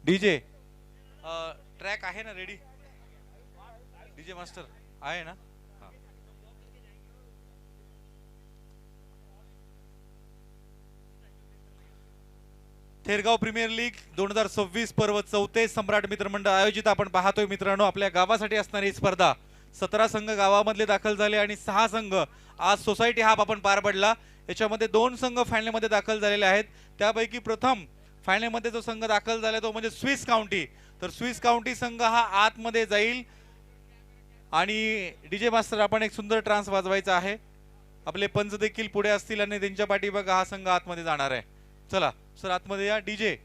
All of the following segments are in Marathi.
डीजे ट्रॅक आहे ना रेडी? डीजे मास्टर आहे ना? हा. थेरगाव प्रीमियर लीग 2026 पर्व 4थे सम्राट मित्रमंडळ आयोजित आपण पाहतोय मित्रांनो. आपल्या गावासाठी असणारी ही स्पर्धा 17 संघ गावामधले दाखल झाले आणि 6 संघ आज सोसायटी हाफ आपण पार पडला. याच्यामध्ये 2 संघ फायनलमध्ये दाखल झालेले आहेत. त्यापैकी प्रथम फायनलमध्ये जो संघ दाखल झाला तो म्हणजे स्विस काउंटी. तर स्विस काउंटी संघ हा आतमध्ये जाईल आणि डीजे मास्टर आपण एक सुंदर ट्रान्स वाजवायचा आहे. आपले पंच देखील पुढे असतील आणि त्यांच्या पाठीमागे हा संघ आतमध्ये जाणार आहे. चला सर आतमध्ये या डीजे.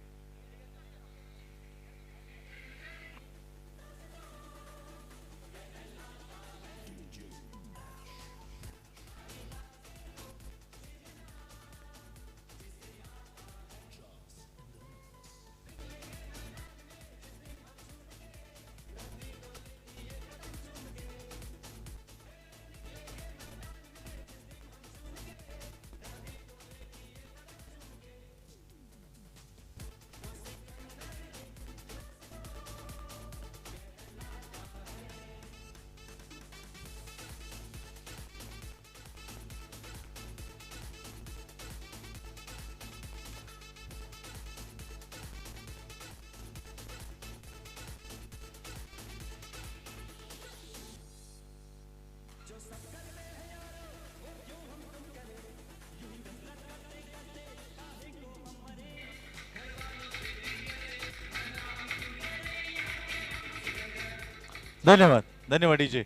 धन्यवाद धन्यवाद डीजे.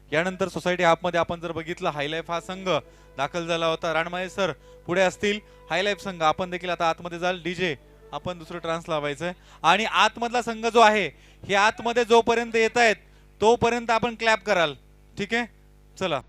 यानंतर सोसायटी हाफ मध्ये आपण जर बघितलं हायलाइफ हा संघ दाखल झाला होता. राणमाळे सर पुढे असतील. हायलाइफ संघ आपण देखील आता आतमध्ये जाल. डीजे आपण दुसरं ट्रान्स लावायचंय आणि आतमधला संघ जो आहे हे आतमध्ये जोपर्यंत येत आहेत तोपर्यंत आपण क्लॅप कराल. ठीक आहे चला.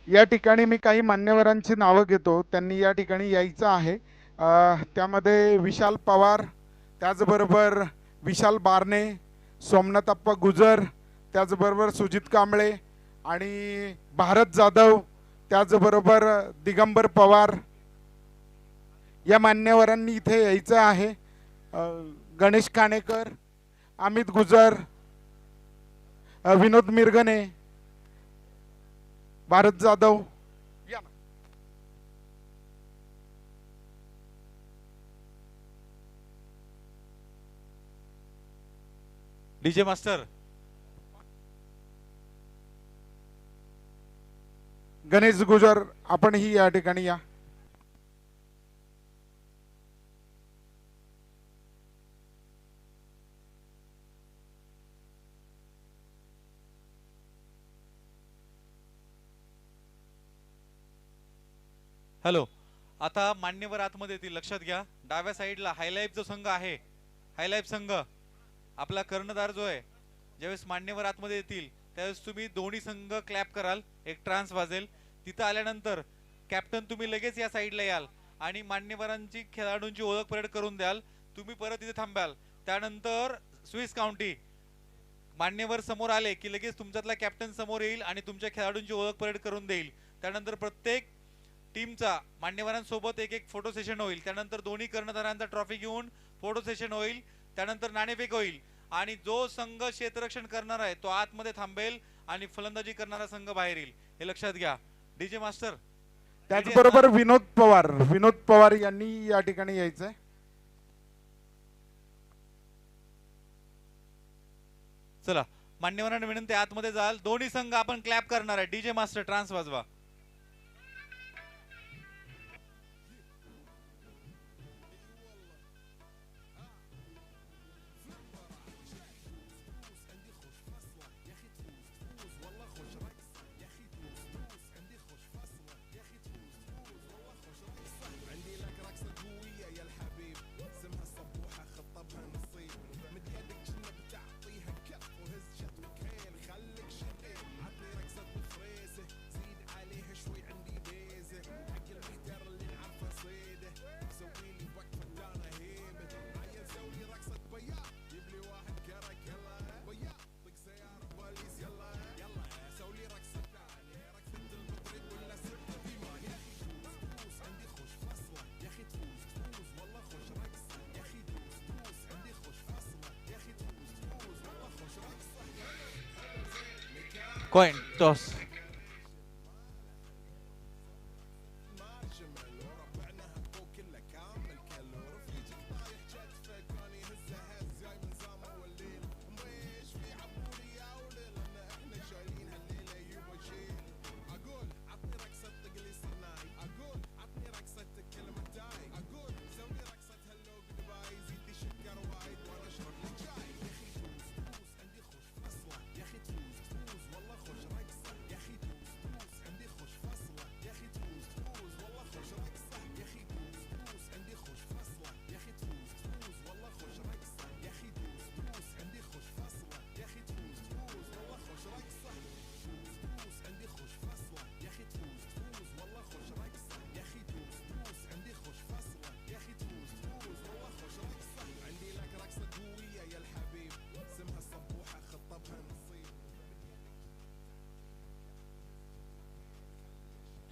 या ठिकाणी मी काही मान्यवरांची नावं घेतो, त्यांनी या ठिकाणी यायचं आहे. त्यामध्ये विशाल पवार, त्याचबरोबर विशाल बारणे, सोमनाथप्पा गुजर, त्याचबरोबर सुजित कांबळे आणि भारत जाधव, त्याचबरोबर दिगंबर पवार या मान्यवरांनी इथे यायचं आहे. गणेश काणेकर, अमित गुजर, विनोद मिरगणे, भारत जाधव या ना. डीजे मास्टर गणेश गुजर आपणही या ठिकाणी या. हॅलो. आता मान्यवर आतमध्ये येतील. लक्षात घ्या डाव्या साईडला हायलाइफ जो संघ आहे हायलाइफ संघ आपला कर्णधार जो आहे ज्यावेळेस मान्यवर आतमध्ये येतील त्यावेळेस तुम्ही दोन्ही संघ क्लॅप कराल. एक ट्रान्स वाजेल. तिथं आल्यानंतर कॅप्टन तुम्ही लगेच या साईडला याल आणि मान्यवरांची खेळाडूंची ओळख परेड करून द्याल. तुम्ही परत इथे थांबाल. त्यानंतर स्विस काउंटी मान्यवर समोर आले की लगेच तुमच्यातला कॅप्टन समोर येईल आणि तुमच्या खेळाडूंची ओळख परेड करून देईल. त्यानंतर प्रत्येक टीमचा मान्यवरांसोबत एक एक फोटो सेशन होईल. त्यानंतर दोन्ही कर्णधारांचा ट्रॉफी घेऊन फोटो सेशन होईल. त्यानंतर नाणेफेक होईल आणि जो संघ क्षेत्ररक्षण करणार आहे तो आतमध्ये थांबेल आणि फलंदाजी करणारा संघ बाहेर येईल, हे लक्षात घ्या. डीजे मास्टर त्याचबरोबर विनोद पवार यांनी या ठिकाणी यायचंय. चला मान्यवरांना विनंती आतमध्ये जाल. दोन्ही संघ आपण क्लॅप करणार आहे. डीजे मास्टर ट्रान्स वाजवा. Coin toss.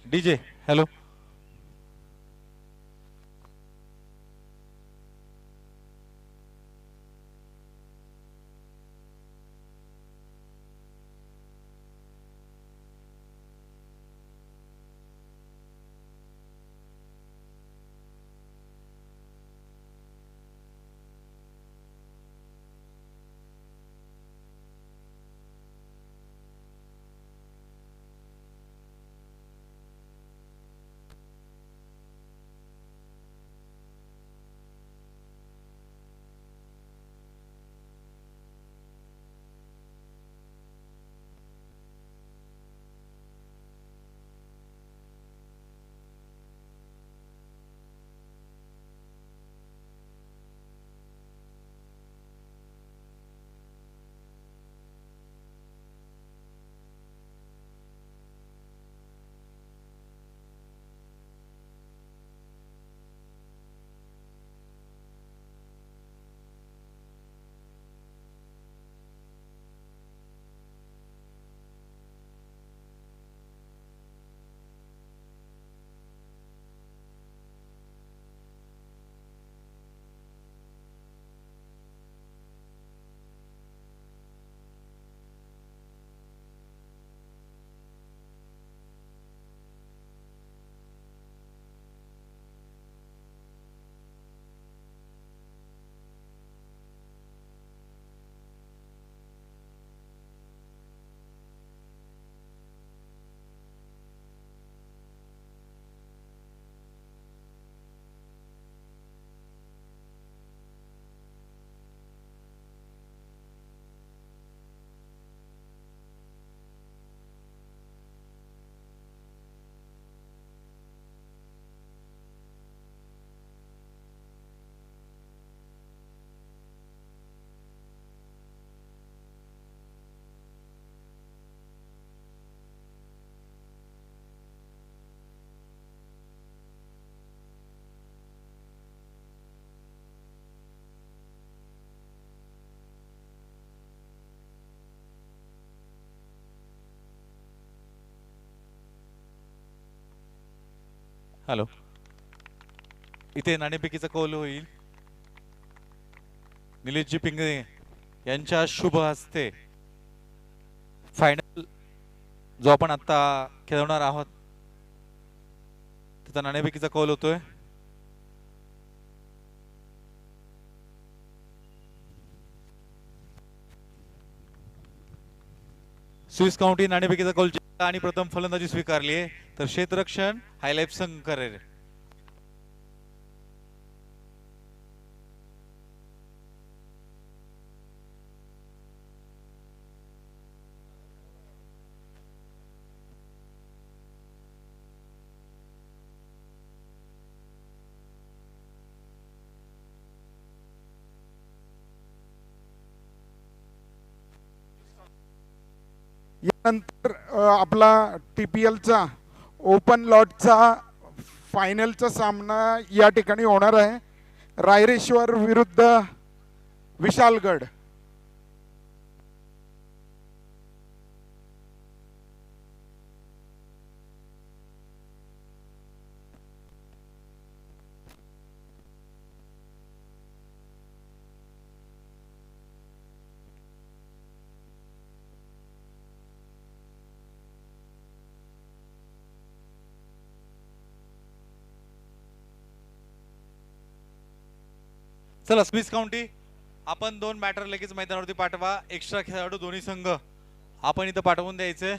DJ hello. Hello. इथे नाणेफेकीचा कौल होईल. निलेशजी पिंगळे यांच्या शुभ हस्ते फायनल जो आपण आता खेळवणार आहोत त्याचा नाणेफेकीचा कौल होतोय. स्विस काउंटी नाणेफेकीचा कौल जिंकला आणि प्रथम फलंदाजी स्वीकारली आहे. तर क्षेत्ररक्षण हायलाइट संघ करेल. यानंतर आपला TPLचा ओपन लॉटचा फायनलचा सामना या ठिकाणी होणार आहे. रायरेश्वर विरुद्ध विशालगड. चला स्विस काउंटी आपण 2 बॅटर लगेच मैदानावरती पाठवा. एक्स्ट्रा खेळाडू दोन्ही संघ आपण इथं पाठवून द्यायचे.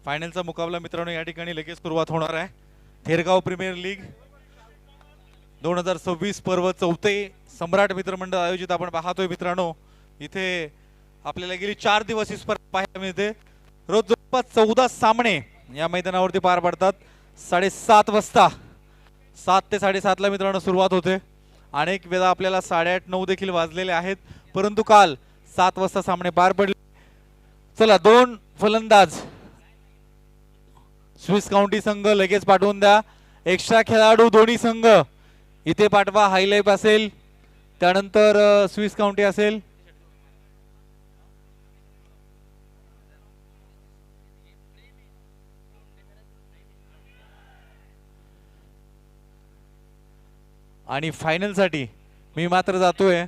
फायनलचा मुकाबला मित्रांनो या ठिकाणी लगेच सुरुवात होणार आहे. थेरगाव प्रीमियर लीग 2026 पर्व 4 सम्राट मित्रमंडळ आयोजित आपण पाहतोय मित्रांनो. इथे आपल्याला गेली 4 दिवस ही स्पर्धा पाहायला मिळते. रोज जवळपास 14 सामने या मैदानावरती पार पडतात. 7:30 वाजता 7 ते 7:30 ला मित्रांनो सुरुवात होते. अनेक वेळा आपल्याला 8:30 9 देखील वाजलेले आहेत, परंतु काल 7 वाजता सामने पार पडले. चला 2 फलंदाज स्विस काउंटी संघ लगेच पाठवून द्या. एक्स्ट्रा खेळाडू दोन्ही संघ इथे पाठवा. हायलाइट असेल त्यानंतर स्विस काउंटी असेल. आणि फायनल साठी मी मात्र जातोय.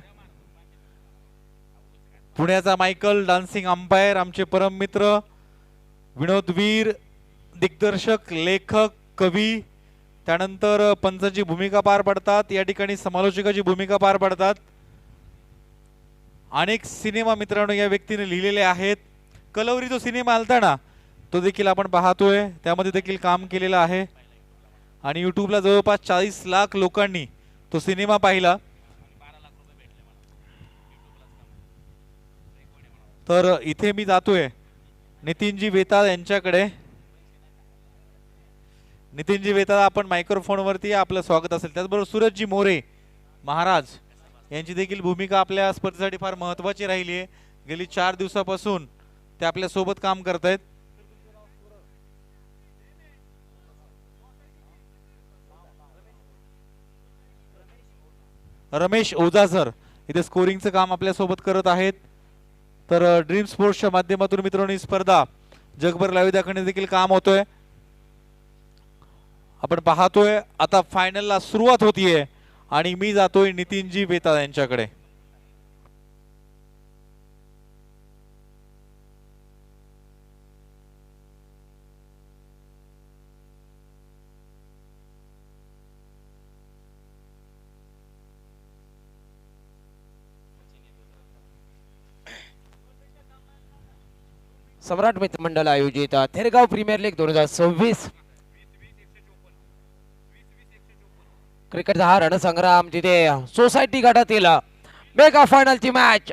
पुण्याचा मायकल डान्सिंग अंपायर, आमचे परम मित्र, विनोदवीर, दिग्दर्शक, लेखक, कवी, त्यानंतर पंचाची भूमिका पार पडतात. या ठिकाणी समालोचकाची भूमिका पार पडतात. अनेक सिनेमा मित्रांनो या व्यक्तीने लिहिलेले आहेत. कलवरी जो सिनेमा आलता ना तो देखील आपण पाहतोय, त्यामध्ये देखील काम केलेलं आहे. आणि यूट्यूबला जवळपास 40 लाख लोकांनी तो सिनेमा पाहिला. तर इथे मी जातोय नितीनजी वेताळ यांच्याकडे. नितीनजी वेताळ आपण मायक्रोफोन वरती आपलं स्वागत असेल. त्याचबरोबर सूरजजी मोरे महाराज यांची देखील भूमिका आपल्या स्पर्धेसाठी फार महत्त्वाची राहिली आहे. गेली 4 दिवसापासून ते आपल्या सोबत काम करतायत. रमेश ओझा सर इथे स्कोरिंगचं काम आपल्या सोबत करत आहेत. तर ड्रीम स्पोर्ट्सच्या माध्यमातून मित्रांनो ही स्पर्धा जगभर लाईव्ह दाखवण्याचं देखील काम होतोय. आपण पाहतोय आता फायनलला सुरुवात होतीये आणि मी जातोय नितीनजी वेताळ यांच्याकडे. सम्राट मित्रमंडळ आयोजित थेरगाव प्रीमियर लीग 2026 क्रिकेटचा हा रणसंग्राम तिथे सोसायटी गटातील मेगा फायनलची मॅच.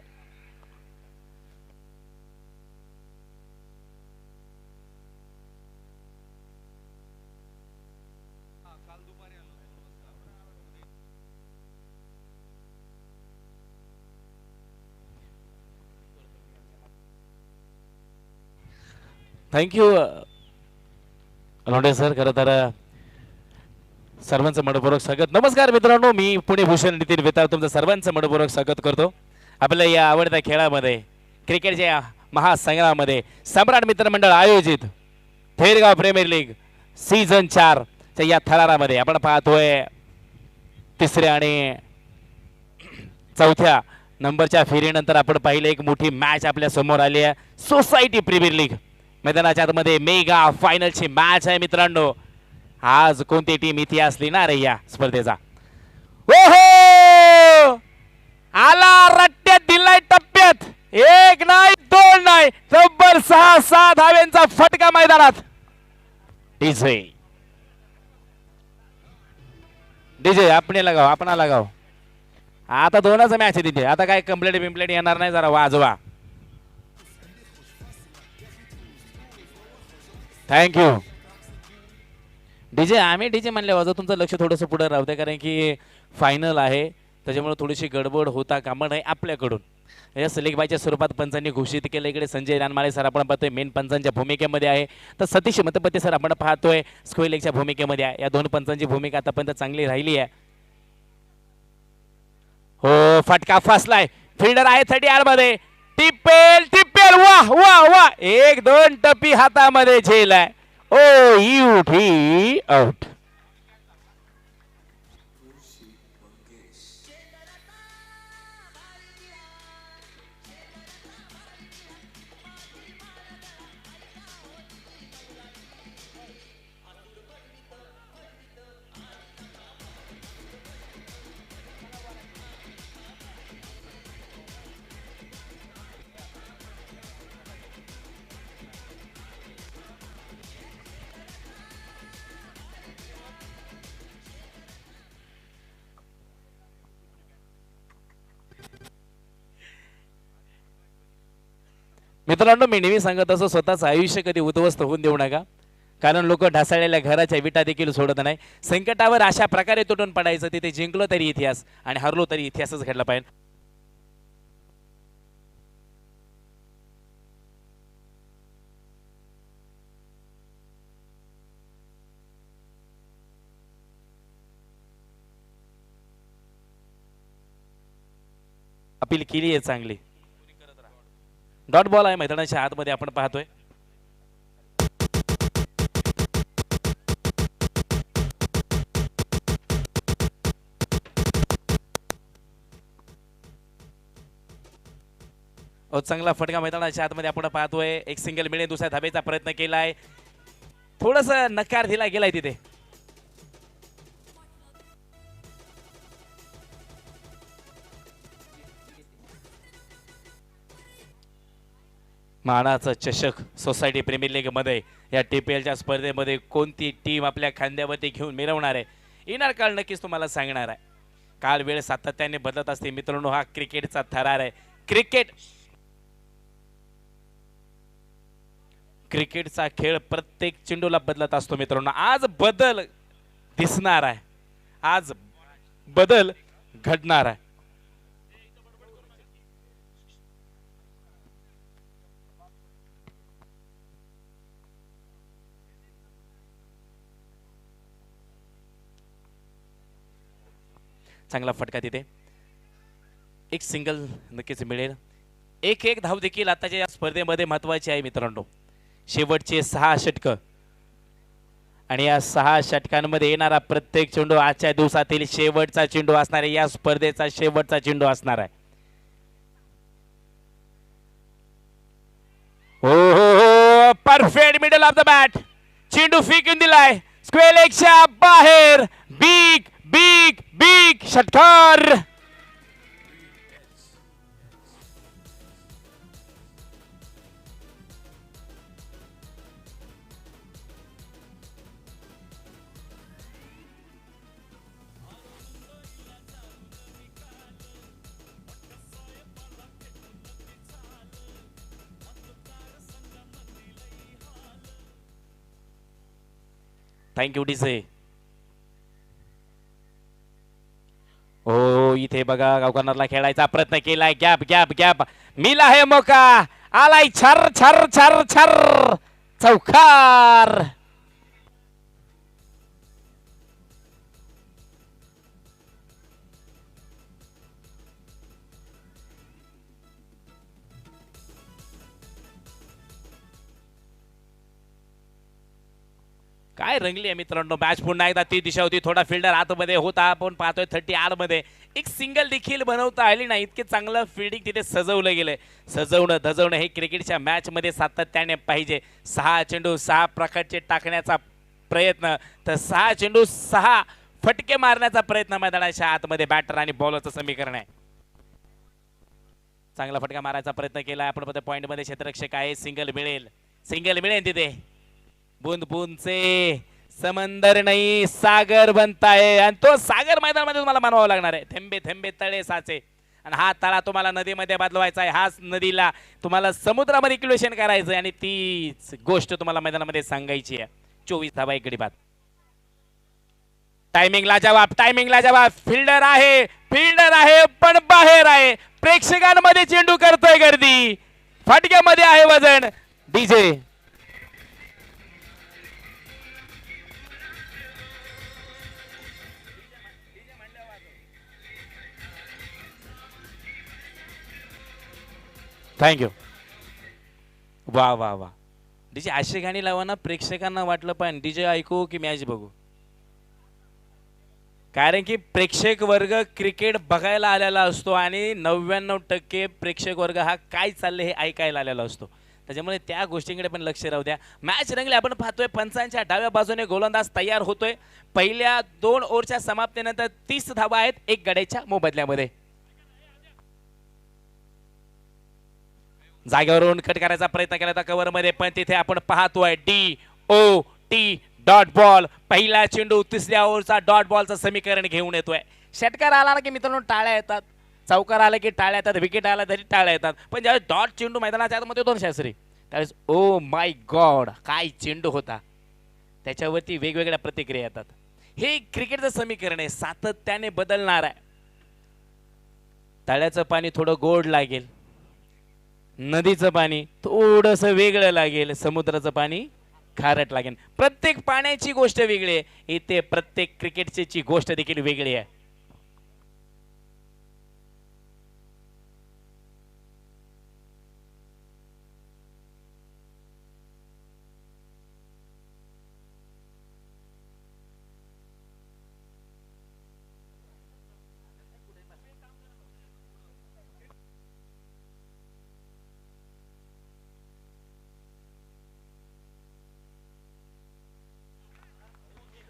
Thank you Londhe sir. खरं तर सर्वांचं मनपूर्वक स्वागत. नमस्कार मित्रांनो, मी पुणे भूषण नितीन वेताळ तुमचं सर्वांचं मनपूर्वक स्वागत करतो आपल्या या आवडत्या खेळामध्ये, क्रिकेटच्या महासंग्रामामध्ये. सम्राट मित्रमंडळ आयोजित थेरगाव प्रीमियर लीग सीझन 4 च्या या थरारामध्ये आपण पाहतोय तिसरे आणि चौथ्या नंबरच्या फेरीनंतर आपण पाहिलं एक मोठी मॅच आपल्या समोर आली आहे. सोसायटी प्रीमियर लीग मैदानाच्या आतमध्ये मेगा फायनलची मॅच आहे मित्रांनो. आज कोणती टीम इतिहास लिहिणार आहे या स्पर्धेचा? ओहो, आला रट्ट्यात दिलाय टप्प्यात. एक नाही दोन नाही, तब्बल 6 धाव्यांचा फटका मैदानात. डीजे डीजे आपण लगाव. आता दोनच मॅच आहे तिथे. आता काय कंप्लेंट बिम्प्लेट येणार नाही. जरा वाजवा. Thank you DJ. आम्ही डीजे म्हणले वाजव. तुमचं लक्ष थोडंसं पुढे राहते कारण की फायनल आहे त्याच्यामुळे थोडीशी गडबड होता कामा नये आपल्याकडून. या सलीगबाईच्या स्वरूपात पंचांनी घोषित केलं. इकडे संजय रानमाळे सर आपण पाहतोय मेन पंचांच्या भूमिकेमध्ये आहे. तर सतीश मतपते सर आपण पाहतोय स्क्वेअर लेगच्या भूमिकेमध्ये आहे. या दोन पंचांची भूमिका आतापर्यंत चांगली राहिली आहे. हो, फटका फसलाय. फिल्डर आहे 30 मध्ये. टिपेल टिपेल. वाह वाह वाह. 1-2 टप्पी हातामध्ये झेलाय. ओ ही आउट. मित्रांनो, मी नेहमी सांगत असो स्वतःच आयुष्य कधी उद्ध्वस्त होऊन देऊ नका. कारण लोक ढासळलेल्या घराच्या विटा देखील सोडत नाही. संकटावर अशा प्रकारे तुटून पडायचं. तिथे जिंकलो तरी इतिहास आणि हरलो तरी इतिहासच घडला पाहिजे. अपील केली आहे चांगली. डॉट बॉल आहे मैदानाच्या आतमध्ये आपण पाहतोय. चांगला फटका मैदानाच्या आतमध्ये आपण पाहतोय. एक सिंगल मिळेल. दुसऱ्या धाब्याचा प्रयत्न केलाय. थोडस नकार दिला गेलाय तिथे. मानाचा चषक सोसायटी प्रीमियर लीग मध्ये या टीपीएलच्या स्पर्धेमध्ये कोणती टीम आपल्या खांद्यावरती घेऊन मिरवणार आहे येणार काळ नक्कीच तुम्हाला सांगणार आहे. काल वेळ सातत्याने बदलत असते मित्रांनो. हा क्रिकेटचा थरार आहे. क्रिकेटचा खेळ प्रत्येक चेंडूला बदलत असतो मित्रांनो. आज बदल दिसणार आहे. आज बदल घडणार आहे. चांगला फटका तिथे. एक सिंगल नक्कीच मिळेल. एक धाव देखील आताच्या या स्पर्धेमध्ये महत्वाची आहे मित्रांनो. शेवटचे 6 षटक आणि या 6 षटकांमध्ये येणारा प्रत्येक चेंडू आजच्या दिवसातील शेवटचा चेंडू असणार आहे. या स्पर्धेचा शेवटचा चेंडू असणार आहे. हो, perfect middle of the bat. चेंडू फेकून दिलाय स्क्वेअर लेगच्या बाहेर. बिग बिग बिग षटकार. Thank you DJ. हो, इथे बघा गावकरला खेळायचा प्रयत्न केलाय. गॅप गॅप गॅप मिला है मौका. आलाय छर छर छर छर. चौकार. काय रंगली आहे मित्रांनो मॅच. पुन्हा एकदा ती दिशा होती, थोडा फिल्डर आतमध्ये होता. आपण पाहतोय 30 मध्ये एक सिंगल देखील बनवता आली नाही. इतके चांगलं फिल्डिंग तिथे सजवलं गेलंय. सजवणं धजवणं हे क्रिकेटच्या मॅच मध्ये सातत्याने पाहिजे. 6 चेंडू 6 प्रकारचे टाकण्याचा प्रयत्न, तर 6 चेंडू 6 फटके मारण्याचा प्रयत्न मैदानाच्या आतमध्ये बॅटर आणि बॉलरचं समीकरण आहे. चांगला फटका मारायचा प्रयत्न केला आपण. पॉइंट मध्ये क्षेत्ररक्षक आहे. सिंगल मिळेल, सिंगल मिळेल तिथे. बूंद बूंद से समंदर नाही सागर बनताय, आणि तो सागर मैदानामध्ये तुम्हाला मानवावा लागणार आहे. थेंबे थेंबे तळे साचे, आणि हा तळा तुम्हाला नदीमध्ये बदलवायचा आहे. हाच नदीला तुम्हाला समुद्रामध्ये इक्वेशन करायचं आहे, आणि तीच गोष्ट तुम्हाला मैदानामध्ये सांगायची आहे. 24 धावा एक गडी बाद. टायमिंग लाजवाब, टायमिंग लाजवाब. फिल्डर आहे पण बाहेर आहे. प्रेक्षकांमध्ये चेंडू करतोय गर्दी, फाटक्यामध्ये आहे वजन. DJ thank you. वा वा वा. डीजे अशी गाणी लावा ना, प्रेक्षकांना वाटलं पण डीजे ऐकू की मॅच बघू. कारण की प्रेक्षक वर्ग क्रिकेट बघायला आलेला असतो, आणि 99% प्रेक्षक वर्ग हा काय चाललंय हे ऐकायला आलेला असतो. त्याच्यामुळे त्या गोष्टींकडे पण लक्ष राहू द्या. मॅच रंगली. आपण पाहतोय पंचांच्या डाव्या बाजूने गोलंदाज तयार होतोय. पहिल्या 2 ओव्हरच्या समाप्तीनंतर 30 धावा आहेत एक गड्याच्या मोबदल्यामध्ये. जागेवरून कट करायचा प्रयत्न केला होता कव्हर मध्ये, पण तिथे आपण पाहतोय DOT डॉट बॉल. पहिला चेंडू 3ऱ्या ओव्हरचा डॉट बॉलचं समीकरण घेऊन येतोय. षटकार आला ना की मित्रांनो टाळ्या येतात, चौकार आला की टाळ्या येतात, विकेट आला तरी टाळ्या येतात. पण ज्यावेळेस डॉट चेंडू मैदानाच्या आतमध्ये होतो शास्त्री, त्यावेळेस ओ माय गॉड काय चेंडू होता. त्याच्यावरती वेगवेगळ्या प्रतिक्रिया येतात. हे क्रिकेटचं समीकरण आहे, सातत्याने बदलणार आहे. तळ्याचं पाणी थोडं गोड लागेल, नदीचं पाणी थोडंसं वेगळं लागेल, समुद्राचं पाणी खारट लागेल. प्रत्येक पाण्याची गोष्ट वेगळी आहे. इथे प्रत्येक क्रिकेटची गोष्ट देखील वेगळी आहे.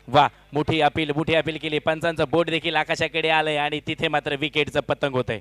वा, मोठी अपील केली. पंचांचं बोट देखील आकाशाकडे आलंय, आणि तिथे मात्र विकेटचं पतंग होतंय.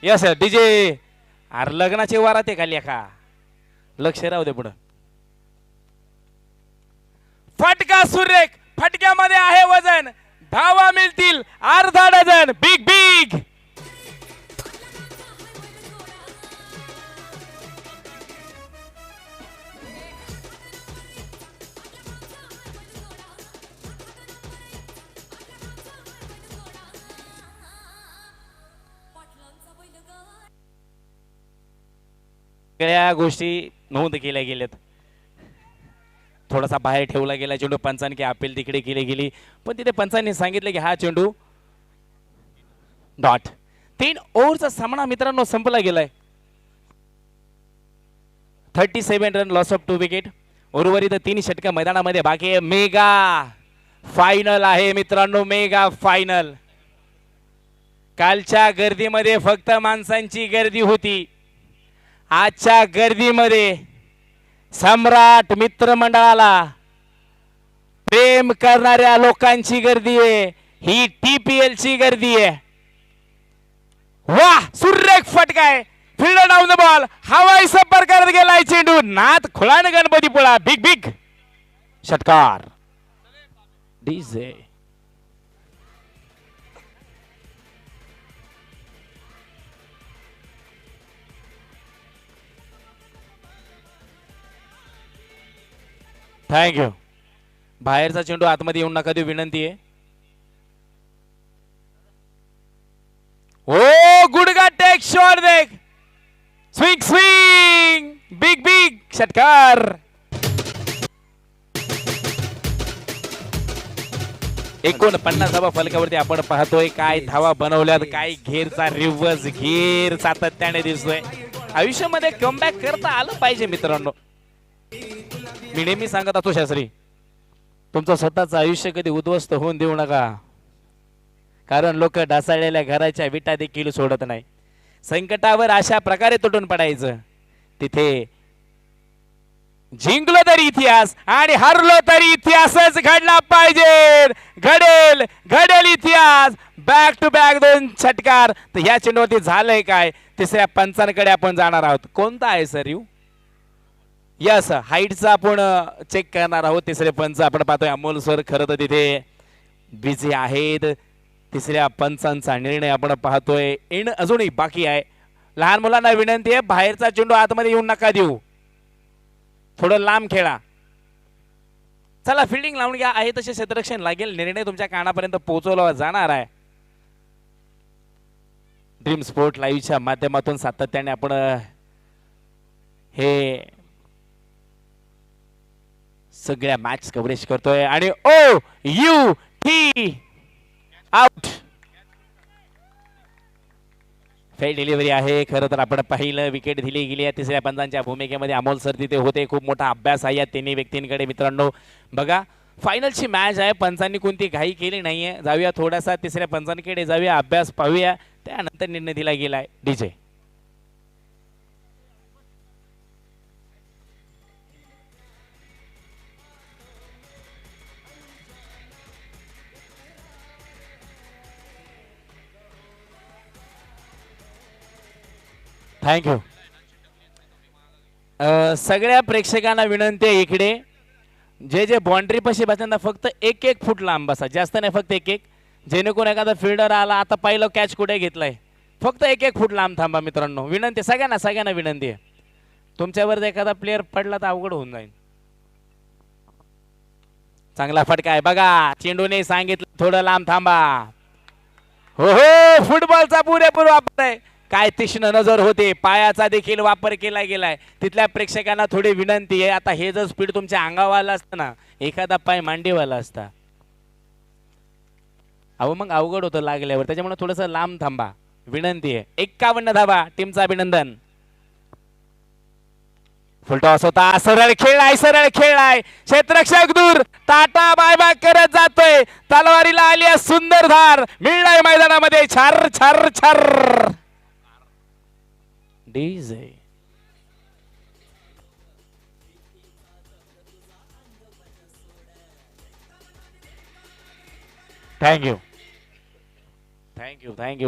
Yes DJ. अरे लग्नाची वारात आहे का लेखा, लक्ष राहू दे पुढं. फटका सुरेख, फटक्यामध्ये आहे वजन. धावा मिळतील अर्धा डझन. Big big. सगळ्या गोष्टी नोंद केल्या गेल्यात. थोडासा बाहेर ठेवला गेला चेंडू, पंचांनी अपील तिकडे केली गेली, पण तिथे पंचांनी सांगितलं की हा चेंडू डॉट. 3 ओव्हरचा सामना मित्रांनो संपला गेलाय. 37 रन, लॉस ऑफ 2 विकेट. उर्वरित 3 षटक मैदानामध्ये बाकी आहे. मेगा फायनल आहे मित्रांनो, मेगा फायनल. कालच्या गर्दीमध्ये फक्त माणसांची गर्दी होती, आजच्या गर्दीमध्ये सम्राट मित्रमंडळाला प्रेम करणाऱ्या लोकांची गर्दी आहे. ही TPL ची गर्दी आहे. वाह सुरेख फटका आहे. Fielder down the ball. हवाई सफर करत गेलाय चेंडू. नाथ खुळान गणपतीपुळा. बिग बिग षटकार. DJ thank you. बाहेरचा चेंडू आतमध्ये येऊन नका देऊ विनंती आहे. ओ गुडगा टेक शॉट देख. Swing swing. बिग बिग षटकार. 49 धावा फलकावरती आपण पाहतोय. काय धावा बनवल्यात. काय घेरचा रिव्हर्स घेर सातत्याने दिसतोय. आयुष्यामध्ये कमबॅक करता आलं पाहिजे मित्रांनो. मी नेहमी सांगत असतो शास्त्री, तुमचं स्वतःचं आयुष्य कधी उद्ध्वस्त होऊन देऊ नका. कारण लोक ढासळलेल्या घराच्या विटा देखील सोडत नाही. संकटावर अशा प्रकारे तुटून पडायचं. तिथे जिंकलो तरी इतिहास आणि हरलो तरी इतिहासच घडला पाहिजे. घडेल घडेल इतिहास. बॅक टू बॅक 2 षटकार. तर ह्या चेंडूवरती झालंय काय. तिसऱ्या पंचांकडे आपण जाणार आहोत. कोणता आहे सर यू? यस हाईटचा आपण चेक करणार आहोत. तिसरे पंच आपण पाहतोय अमोल सर खरं तर तिथे बिझी आहेत. तिसऱ्या पंचांचा निर्णय आपण पाहतोय. अजूनही बाकी आहे. लहान मुलांना विनंती आहे बाहेरचा चेंडू आतमध्ये येऊन नका देऊ. थोडं लांब खेळा. चला फिल्डिंग लावून घ्या. आहे तसे क्षेत्ररक्षण लागेल. निर्णय तुमच्या कानापर्यंत पोहोचवला जाणार आहे. ड्रीम स्पोर्ट लाईव्हच्या माध्यमातून सातत्याने आपण हे सगळ्या मॅच कव्हरेज करतोय. आणि O U T out. Fail delivery आहे. खरं तर आपण पाहिलं विकेट दिली गेली आहे. तिसऱ्या पंचांच्या भूमिकेमध्ये अमोल सर तिथे होते. खूप मोठा अभ्यास आहे या तिन्ही व्यक्तींकडे मित्रांनो. बघा फायनलची मॅच आहे. पंचांनी कोणती घाई केली नाहीये. जाऊया थोडासा तिसऱ्या पंचांकडे जाऊया. अभ्यास पाहूया. त्यानंतर निर्णय दिला गेलाय. DJ thank you. सगळ्या प्रेक्षकांना विनंती आहे इकडे जे जे बाउंड्री पाशी बसताना फक्त 1-1 फूट लांब बसा. जास्त नाही फक्त 1-1. जेणेकरून एखादा फिल्डर आला. आता पहिलं कॅच कुठे घेतलाय. फक्त 1-1 फूट लांब थांबा मित्रांनो. विनंती सगळ्यांना विनंती आहे. तुमच्यावर जर एखादा प्लेअर पडला तर अवघड होऊन जाईल. चांगला फटका आहे. बघा चेंडूने सांगितलं थोडं लांब थांबा. हो हो फुटबॉलचा पुरेपूर वापर आहे. काय तीक्ष्ण नजर होते. पायाचा देखील वापर केला गेलाय. तिथल्या प्रेक्षकांना थोडी विनंती आहे. आता हे जर स्पीड तुमच्या अंगावाला असतं ना एखादा पाय मांडीवाला असता अहो मग अवघड होतं लागल्यावर. त्याच्यामुळे थोडस लांब थांबा. विनंती आहे. 51 धावा टीमचं अभिनंदन. फुलटॉस होता. सरळ खेळलाय. क्षेत्ररक्षक दूर. टाटा बाय बाय करत जातोय. तलवारीला आली आहे सुंदर धार. मिळलाय मैदानामध्ये. छार छार छार. DJ thank you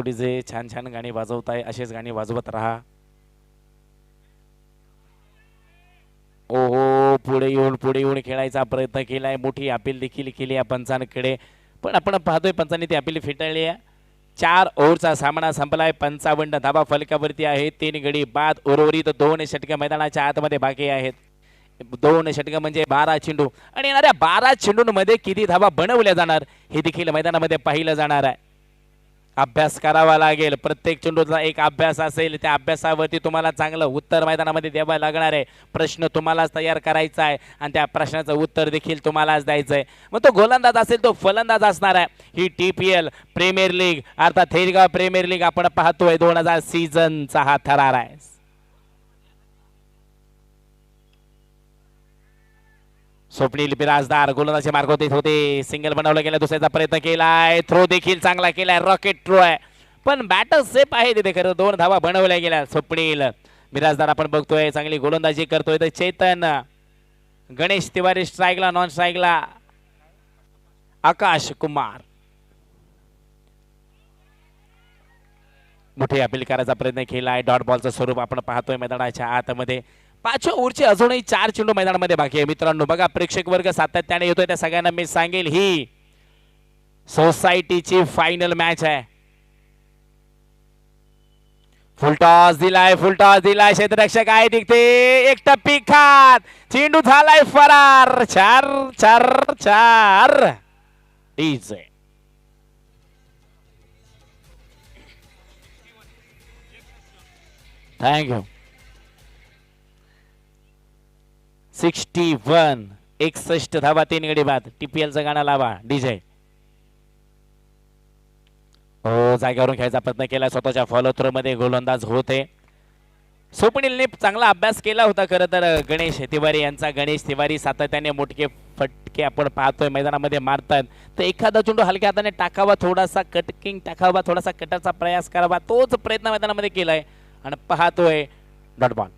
DJ. छान गाणी वाजवताय. असेच गाणी वाजवत राहा. ओहो पुढे येऊन खेळायचा प्रयत्न केलाय. मोठी अपील देखील केली आहे पंचांकडे. पण आपण पाहतोय पंचांनी ती अपील फेटाळली आहे. 4 ओव्हरचा सामना संपलाय. 55 धावा फलकावरती आहेत. 3 गडी बाद. उर्वरित 2 षटके मैदानाच्या आतमध्ये बाकी आहेत. 2 षटके म्हणजे 12 चेंडू आणि येणाऱ्या 12 चेंडूंमध्ये किती धावा बनवल्या जाणार हे देखील मैदानामध्ये पाहिलं जाणार आहे. अभ्यास करावा लागेल. प्रत्येक चेंडूचा एक अभ्यास असेल. त्या अभ्यासावरती तुम्हाला चांगलं उत्तर मैदानामध्ये द्यावं लागणार आहे. प्रश्न तुम्हालाच तयार करायचा आहे आणि त्या प्रश्नाचं उत्तर देखील तुम्हालाच द्यायचं आहे. मग तो गोलंदाज असेल तो फलंदाज असणार आहे. ही TPL प्रीमियर लीग अर्थात थेरगाव प्रीमियर लीग आपण पाहतोय 2000 सीझनचा हा थरार आहे. स्वप्नील बिराजदार गोलंदाजी मार्गावर होते. सिंगल बनवलं गेलं. दुसऱ्याचा प्रयत्न केलाय. थ्रो देखील चांगला केलाय. रॉकेट थ्रो आहे पण बॅटर सेफ आहे तिथे. खरं 2 धावा बनवल्या गेल्या. स्वप्नील बिराजदार आपण बघतोय चांगली गोलंदाजी करतोय. तर चेतन गणेश तिवारी स्ट्राईकला. नॉन स्ट्राईकला आकाश कुमार. मोठी अपील करायचा प्रयत्न केला आहे. डॉट बॉलचं स्वरूप आपण पाहतोय मैदानाच्या आतमध्ये. 5व्या ओव्हरचे अजूनही 4 चेंडू मैदानामध्ये बाकी आहे मित्रांनो. बघा प्रेक्षक वर्ग सातत्याने येतोय, त्या सगळ्यांना मी सांगेल ही सोसायटीची फायनल मॅच आहे. फुलटॉस दिलाय क्षेत्ररक्षक आहे तिथे, एक टप्पी खात चेंडू झालाय फरार. 4 डीजे. थँक्यू. 61 धावा 3 गडी बाद. टीपीएलचं गाणं लावा डीजे. हो, जागेवरून खेळायचा प्रयत्न केला, स्वतःच्या फॉलो थ्रो मध्ये गोलंदाज होते. स्वप्नीलने चांगला अभ्यास केला होता खरं तर गणेश तिवारी यांचा. गणेश तिवारी सातत्याने मोठे फटके आपण पाहतोय मैदानामध्ये मारतात. तर एखादा चेंडू हलक्या हाताने टाकावा, थोडासा कटकिंग टाकावा, थोडासा कटरचा प्रयास करावा, तोच प्रयत्न मैदानामध्ये केलाय आणि पाहतोय डॉट बॉल.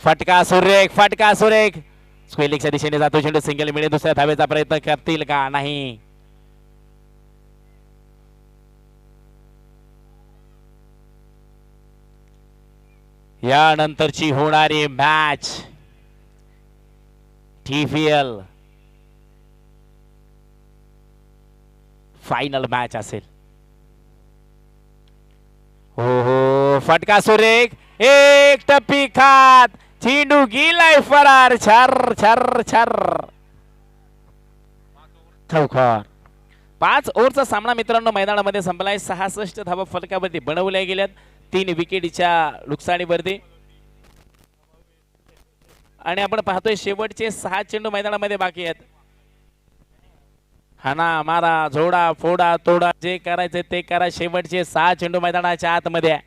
फटका सुरेख स्क्वेलिकच्या दिशेने जातो चेंडू. सिंगल मिळेल, दुसऱ्या धावेचा प्रयत्न करतील का? नाही. यानंतरची होणारी मॅच TPL फायनल मॅच असेल. हो, फटका सुरेख, एक टप्पी खात चेंडू गेलाय फरार. 4 चौकार. 5 ओव्हरचा सामना मित्रांनो मैदानामध्ये संपलाय. 66 धावा फलकावरती बनवल्या गेल्यात, 3 विकेटच्या नुकसानीवरती. आणि आपण पाहतोय शेवटचे 6 चेंडू मैदानामध्ये बाकी आहेत. हाना मारा, झोडा फोडा तोडा, जे करायचे ते करा. शेवटचे 6 चेंडू मैदानाच्या आतमध्ये आहे.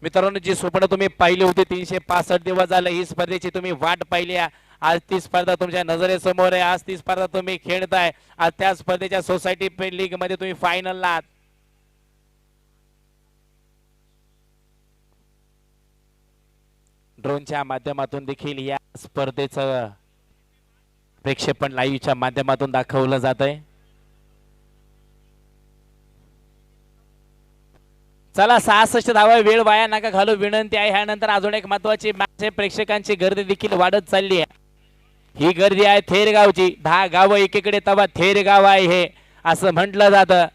मित्रांनो, जी स्वप्न तुम्ही पाहिली होती 365 दिवस झाले ही स्पर्धेची तुम्ही वाट पाहिली आहे. आज ती स्पर्धा तुमच्या नजरेसमोर आहे. आज ती स्पर्धा तुम्ही खेळताय. आज त्या स्पर्धेच्या सोसायटी लीग मध्ये तुम्ही फायनलला आहात. ड्रोनच्या माध्यमातून देखील या स्पर्धेचं प्रेक्षेपण लाईव्हच्या माध्यमातून दाखवलं जात आहे. चला, 66 धावा, वेळ वाया नका घालू विनंती आहे. ह्यानंतर अजून एक महत्वाची मॅच आहे. प्रेक्षकांची गर्दी देखील वाढत चालली आहे. ही गर्दी आहे थेरगावची. 10 गावं एकीकडे तवा थेरगाव आहे हे असं म्हटलं जातं.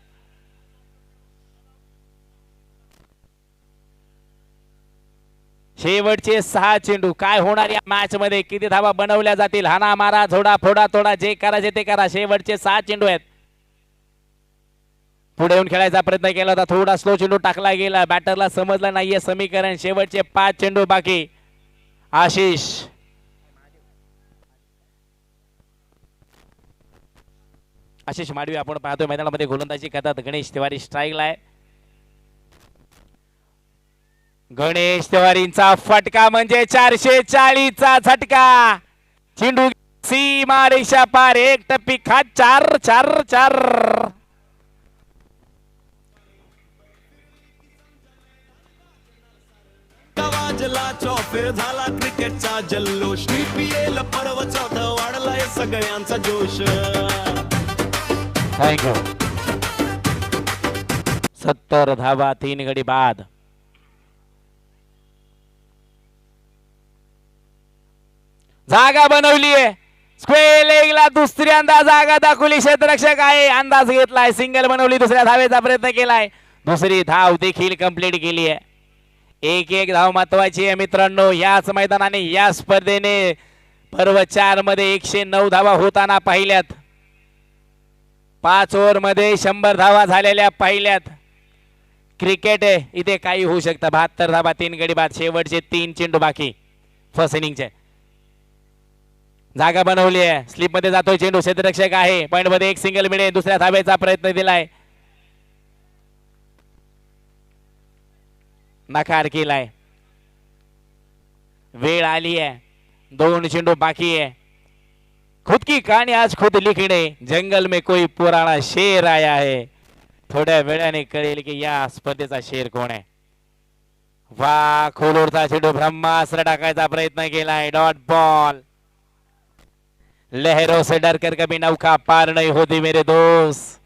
शेवटचे 6 चेंडू काय होणार या मॅच मध्ये? किती धावा बनवल्या जातील? हाना मारा, झोडा फोडा तोडा, जे करायचे ते करा. शेवटचे 6 चेंडू आहेत. पुढे येऊन खेळायचा प्रयत्न केला होता, थोडा स्लो चेंडू टाकला गेला, बॅटरला समजलं नाहीये समीकरण. शेवटचे 5 चेंडू बाकी. आशिष माडवी आपण पाहतोय मैदानामध्ये गोलंदाजी करतात. गणेश तिवारी स्ट्राईकला आहे. गणेश तिवारींचा फटका म्हणजे 440चा झटका. चेंडू सीमा रेषा पार, एक टप्पी खात. 4 वाजला चौफेर झाला क्रिकेटचा जल्लोष. TPL पर्व चौथा वाढलाय सगळ्यांचा जोश. थँक्यू. 70 धावा 3 गडी बाद. जागा बनवली आहे स्क्वेअर लेगला. दुसऱ्यांदा जागा दाखवली. क्षेत्ररक्षक आहे, अंदाज घेतलाय, सिंगल बनवली, दुसऱ्या धावेचा प्रयत्न केलाय, दुसरी धाव देखील कंप्लीट केली आहे. एक धाव महत्वाची आहे मित्रांनो. याच मैदानाने या स्पर्धेने पर्व 4 मध्ये 109 धावा होताना पाहिल्यात. 5 ओव्हर मध्ये 100 धावा झालेल्या पाहिल्यात. क्रिकेट आहे, इथे काही होऊ शकतं. 72 धावा 3 गडी बाद. शेवटचे 3 चेंडू बाकी फर्स्ट इनिंगचे. जागा बनवली आहे, स्लिप मध्ये जातोय चेंडू. क्षेत्ररक्षक आहे, पॉइंट मध्ये एक सिंगल मिळेल, दुसऱ्या धावेचा प्रयत्न दिलाय, नकार केलाय. वेळ आली आहे, 2 चेंडू बाकी है. खुद की कहानी आज खुद लिखने, जंगल में कोई पुराना शेर आया है. थोड्या वेळाने कळेल की या स्पर्धेचा शेर कोण आहे. वा, खोलूरचा चेंडू ब्रह्मास्त्र टाकायचा प्रयत्न केलाय. Dot ball. लहरों से डरकर कभी नौका पार नहीं होती मेरे दोस्त.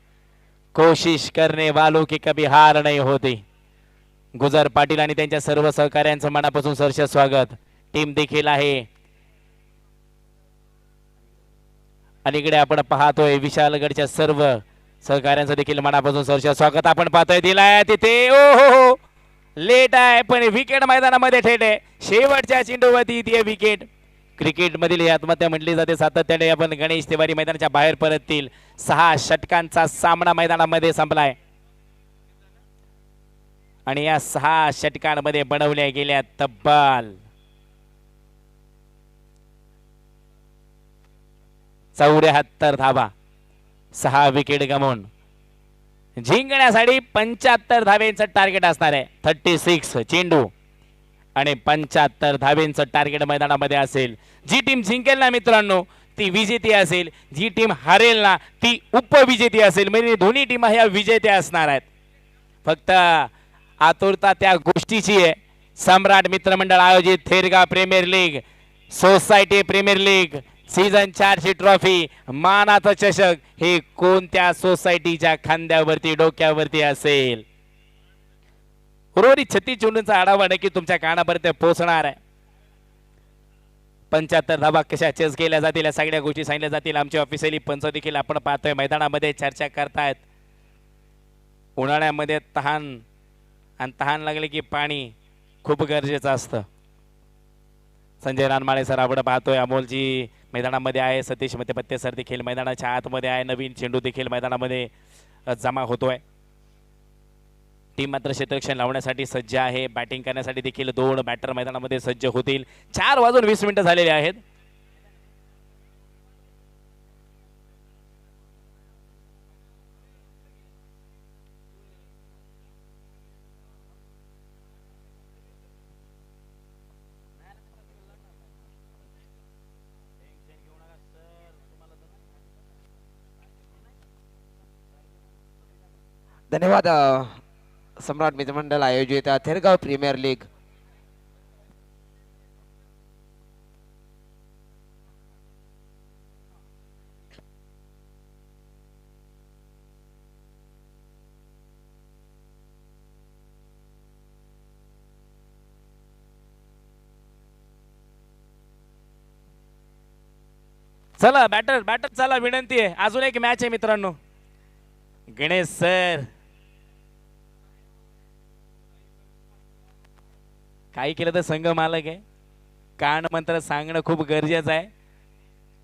कोशिश करने वालों की कभी हार नाही होती. गुजर पाटील आणि त्यांच्या सर्व सहकाऱ्यांचं मनापासून सहर्ष स्वागत. टीम देखील आहे. अलीकडे आपण पाहतोय विशालगडच्या सर्व सहकाऱ्यांचं देखील मनापासून सहर्ष स्वागत. आपण पाहतोय दिलाय तिथे ओ हो लेट आहे पण विकेट मैदानामध्ये थेट आहे. शेवटच्या चेंडूवरती ती विकेट. क्रिकेट मधील ही आत्महत्या म्हटली जाते सातत्याने. आपण गणेश तिवारी मैदानाच्या बाहेर परततील. 6 षटकांचा सामना मैदानामध्ये संपलाय आणि या 6 षटकांमध्ये बनवल्या गेल्या तब्बल 74 धावा. 6 विकेट गमावून जिंकण्यासाठी 75 धावेंचं टार्गेट असणार आहे. 36 चेंडू आणि 75 धावेंचं टार्गेट मैदानामध्ये असेल. जी टीम जिंकेल ना मित्रांनो ती विजेती असेल. जी टीम हारेल ना ती उपविजेती असेल. म्हणजे दोन्ही टीम ह्या विजेत्या असणार आहेत. फक्त आतुरता त्या गोष्टीची आहे. सम्राट मित्रमंडळ आयोजित Thergaon premier league, society premier league season 4 ची ट्रॉफी, मानाचा चषक हे कोणत्या सोसायटीच्या खांद्यावरती डोक्यावरती असेल. उर्वरित 36 चेंडूंचा आढावा नक्की तुमच्या कानापर्यंत पोहोचणार आहे. 75 धावा कशा चेस केल्या जातील या सगळ्या गोष्टी सांगितल्या जातील. आमचे ऑफिशियली पंच देखील आपण पाहतोय मैदानामध्ये चर्चा करतायत. उन्हाळ्यामध्ये तहान आणि तहान लागले की पाणी खूप गरजेचं असतं. संजय रानमाळे सर आपण पाहतोय. अमोलजी मैदानामध्ये आहे. सतीश मतपत्ते सर देखील मैदानाच्या आतमध्ये आहे. नवीन चेंडू देखील मैदानामध्ये जमा होतोय. टीम मात्र क्षेत्ररक्षण लावण्यासाठी सज्ज आहे. बॅटिंग करण्यासाठी देखील 2 बॅटर मैदानामध्ये सज्ज होतील. 4:20 झालेले आहेत. धन्यवाद. सम्राट मित्रमंडळ आयोजित थेरगाव प्रीमियर लीग चला बॅटर चला. विनंती आहे. अजून एक मॅच आहे मित्रांनो. गणेश सर काही केलं तर संघ मालक आहे. कान मंत्र सांगणं खूप गरजेचं आहे.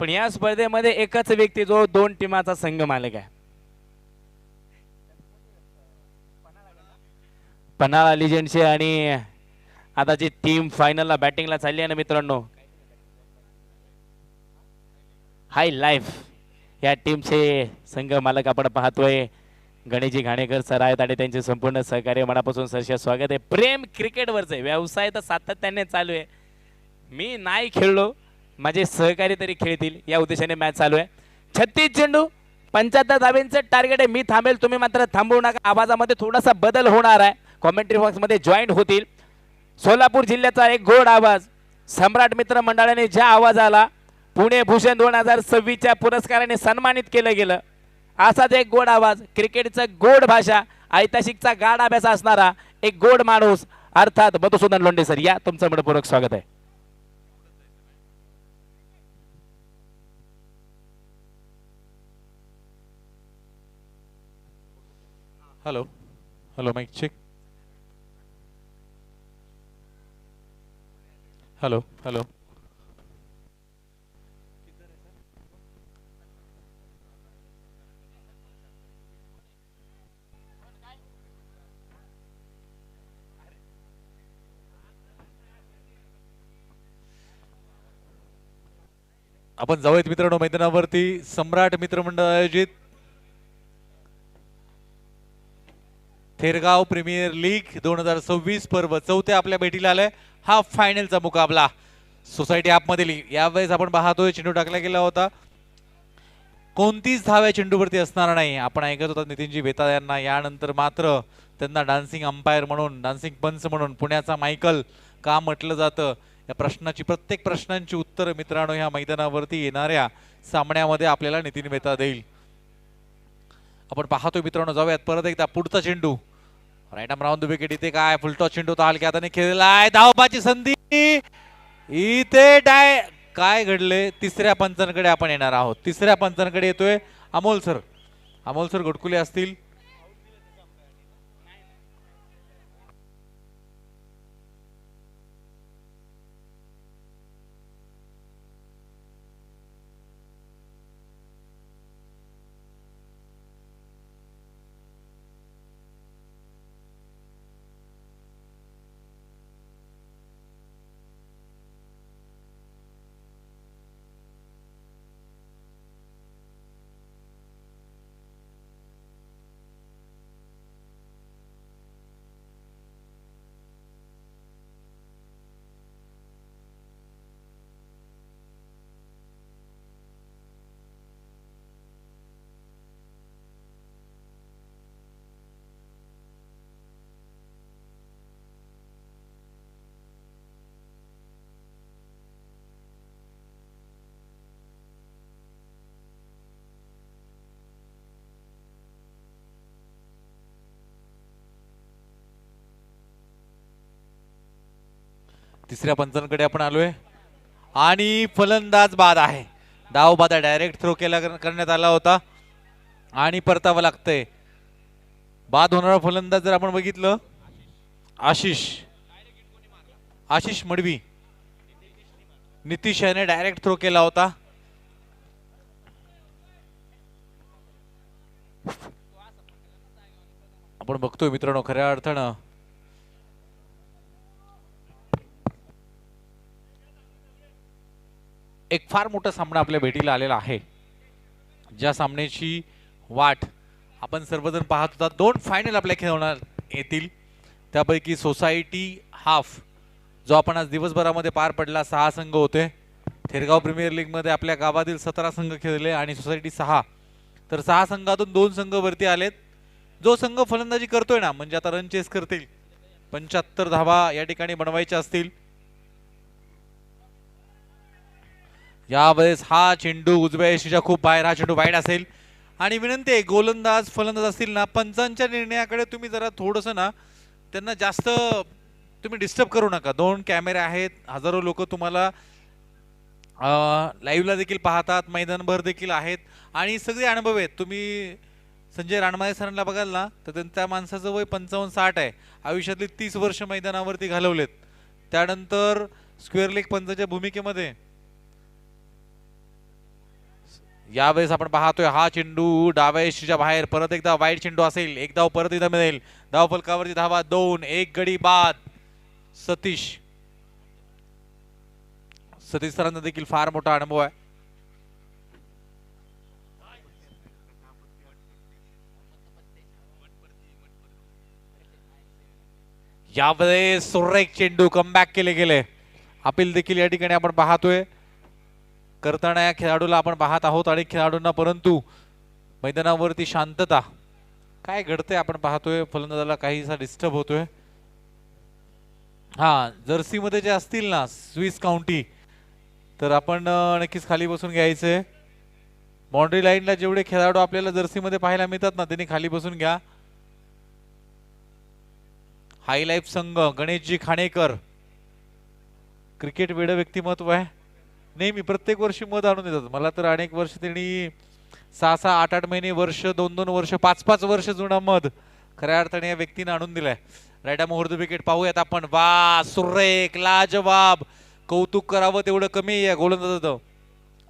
पण या स्पर्धेमध्ये एकच व्यक्ती जो 2 टीमाचा संघ मालक आहे. पन्हाळा लिजेंडचे आणि आता जी टीम फायनलला बॅटिंगला चालली आहे ना मित्रांनो हाय लाईफ या टीमचे संघ मालक आपण पाहतोय. गणेशजी घाणेकर सर आहेत आणि त्यांचे संपूर्ण सहकार्य मनापासून सरसे स्वागत आहे. प्रेम क्रिकेटवरचे व्यवसाय तर सातत्याने चालू आहे. मी नाही खेळलो माझे सहकारी तरी खेळतील या उद्देशाने मॅच चालू आहे. 36 चेंडू 75 धावेंचं टार्गेट आहे. मी थांबेल तुम्ही मात्र थांबवू नका. आवाजामध्ये थोडासा बदल होणार आहे. कॉमेंट्री बॉक्स मध्ये जॉईन होतील. सोलापूर जिल्ह्याचा एक गोड आवाज सम्राट मित्र मंडळाने ज्या आवाजाला पुणे भूषण 2026च्या पुरस्काराने सन्मानित केलं गेलं असाच एक गोड आवाज क्रिकेटचा गोड भाषा ऐतिहासिकचा गाढ अभ्यास असणारा एक गोड माणूस अर्थात मधुसूदन लोंढे सर. या तुमचं मनपूर्वक स्वागत आहे. Hello hello mike check. Hello hello आपण जाऊयात मित्रांनो मैदानावरती. सम्राट मित्रमंडळ आयोजित थेरगाव प्रीमियर लीग 2026 पर्व 4थ्या आपल्या भेटीला आलाय. हा फायनलचा मुकाबला सोसायटी ॲपमधील. यावेळेस आपण पाहतोय चेंडू टाकला गेला होता. कोणतीच धाव चेंडूवरती असणार नाही. आपण ऐकत होता नितीनजी बेताळ यांना. यानंतर मात्र त्यांना डान्सिंग अंपायर म्हणून डान्सिंग पंच म्हणून पुण्याचा मायकल का म्हटलं जातं या प्रश्नाची प्रत्येक प्रश्नांची उत्तर मित्रांनो ह्या मैदानावरती येणाऱ्या सामन्यामध्ये आपल्याला नितीन बेताळ देईल. आपण पाहतोय मित्रांनो. जाऊयात परत एकदा पुढचा चेंडू. Right arm round the wicket. इथे काय फुलटॉस चेंडू तर हलक्या हाताने खेळलेला आहे. धावबाची संधी इथे काय घडले. तिसऱ्या पंचांकडे आपण येणार आहोत. तिसऱ्या पंचांकडे येतोय अमोल सर. अमोल सर घोटकुले असतील. तिसऱ्या पंचांकडे आपण आलोय आणि फलंदाज बाद आहे. डाव बाद डायरेक्ट थ्रो केला करण्यात आला होता आणि परतावं लागतंय. बाद होणारा फलंदाज जर आपण बघितलं आशिष मडवी. नितीश याने डायरेक्ट थ्रो केला होता. आपण बघतोय मित्रांनो खऱ्या अर्थानं एक फार मोठा सामना आपल्या भेटीला आलेला आहे. ज्या सामन्याची वाट आपण सर्वजण पाहत होता. 2 फायनल आपल्या खेळवणार येतील. त्यापैकी सोसायटी हाफ जो आपण आज दिवसभरामध्ये पार पडला 6 संघ होते. थेरगाव प्रीमियर लीग मध्ये आपल्या गावातील 17 संघ खेळले आणि सोसायटी 6. तर 6 संघातून 2 संघ वरती आलेत. जो संघ फलंदाजी करतोय ना म्हणजे आता रन चेस करतील 75 धावा या ठिकाणी बनवायच्या असतील. यावेळेस हा चेंडू उजव्या यशीच्या खूप बाहेर. हा चेंडू वाईड असेल आणि विनंती आहे गोलंदाज फलंदाज असतील ना पंचांच्या निर्णयाकडे तुम्ही जरा थोडंसं ना त्यांना जास्त तुम्ही डिस्टर्ब करू नका. 2 कॅमेरे आहेत. हजारो लोक तुम्हाला लाईव्हला देखील पाहतात. मैदानभर देखील आहेत आणि सगळे अनुभव आहेत. तुम्ही संजय राणमाळे सरांना बघाल ना तर त्या माणसाचं वय 55-60 आहे. आयुष्यातली 30 वर्ष मैदानावरती घालवलेत. त्यानंतर स्क्वेअर लेग पंचाच्या भूमिकेमध्ये यावेळेस आपण पाहतोय हा चेंडू डाव्या यशीच्या बाहेर. परत एकदा वाईड चेंडू असेल. एक धाव परत एकदा मिळेल. धाव फलकावरती धावा 2. 1 गडी बाद. सतीश सरांना देखील फार मोठा अनुभव आहे. यावेळेस सुरेख चेंडू कमबॅक केले गेले. अपील देखील या ठिकाणी आपण पाहतोय करताना या खेळाडूला आपण पाहत आहोत आणि खेळाडूंना परंतु मैदानावरती शांतता काय घडते आपण पाहतोय. फलंदाजाला काहीसा डिस्टर्ब होतोय. हा जर्सी मध्ये जे असतील ना स्विस काउंटी तर आपण नक्कीच खाली बसून घ्यायचंय. बाउंड्री लाईनला जेवढे खेळाडू आपल्याला जर्सी मध्ये पाहायला मिळतात ना त्यांनी खाली बसून घ्या. हाय लाईफ संघ गणेशजी खाणेकर क्रिकेट वेड व्यक्तिमत्व आहे. नेहमी प्रत्येक वर्षी मत आणून देतात. मला तर अनेक वर्ष त्यांनी 6-6, 8-8 महिने, वर्ष 2-2 वर्ष, 5-5 वर्ष जुना मध खऱ्या अर्थाने या व्यक्तीने आणून दिलाय. राईट मुहूर्त विकेट पाहूयात आपण. वा सुरेख लाजवाब. कौतुक करावं तेवढं कमी आहे या गोलंदाजाचं.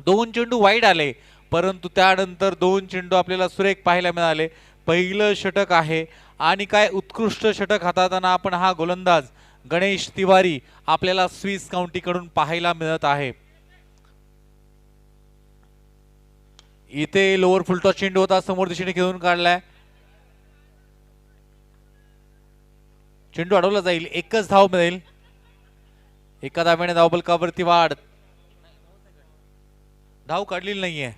2 चेंडू वाईड आले परंतु त्यानंतर 2 चेंडू आपल्याला सुरेख पाहायला मिळाले. पहिलं षटक आहे आणि काय उत्कृष्ट षटक हाताळताना आपण हा गोलंदाज गणेश तिवारी आपल्याला स्विस काउंटी कडून पाहायला मिळत आहे. इथे लोअर फुलटॉस चेंडू होता समोर दिशेने खेळून काढलाय. चेंडू अडवला जाईल. 1च धाव मिळेल. एका धाव्याने धावफलकावरती वाढ. धाव काढलेली नाहीये.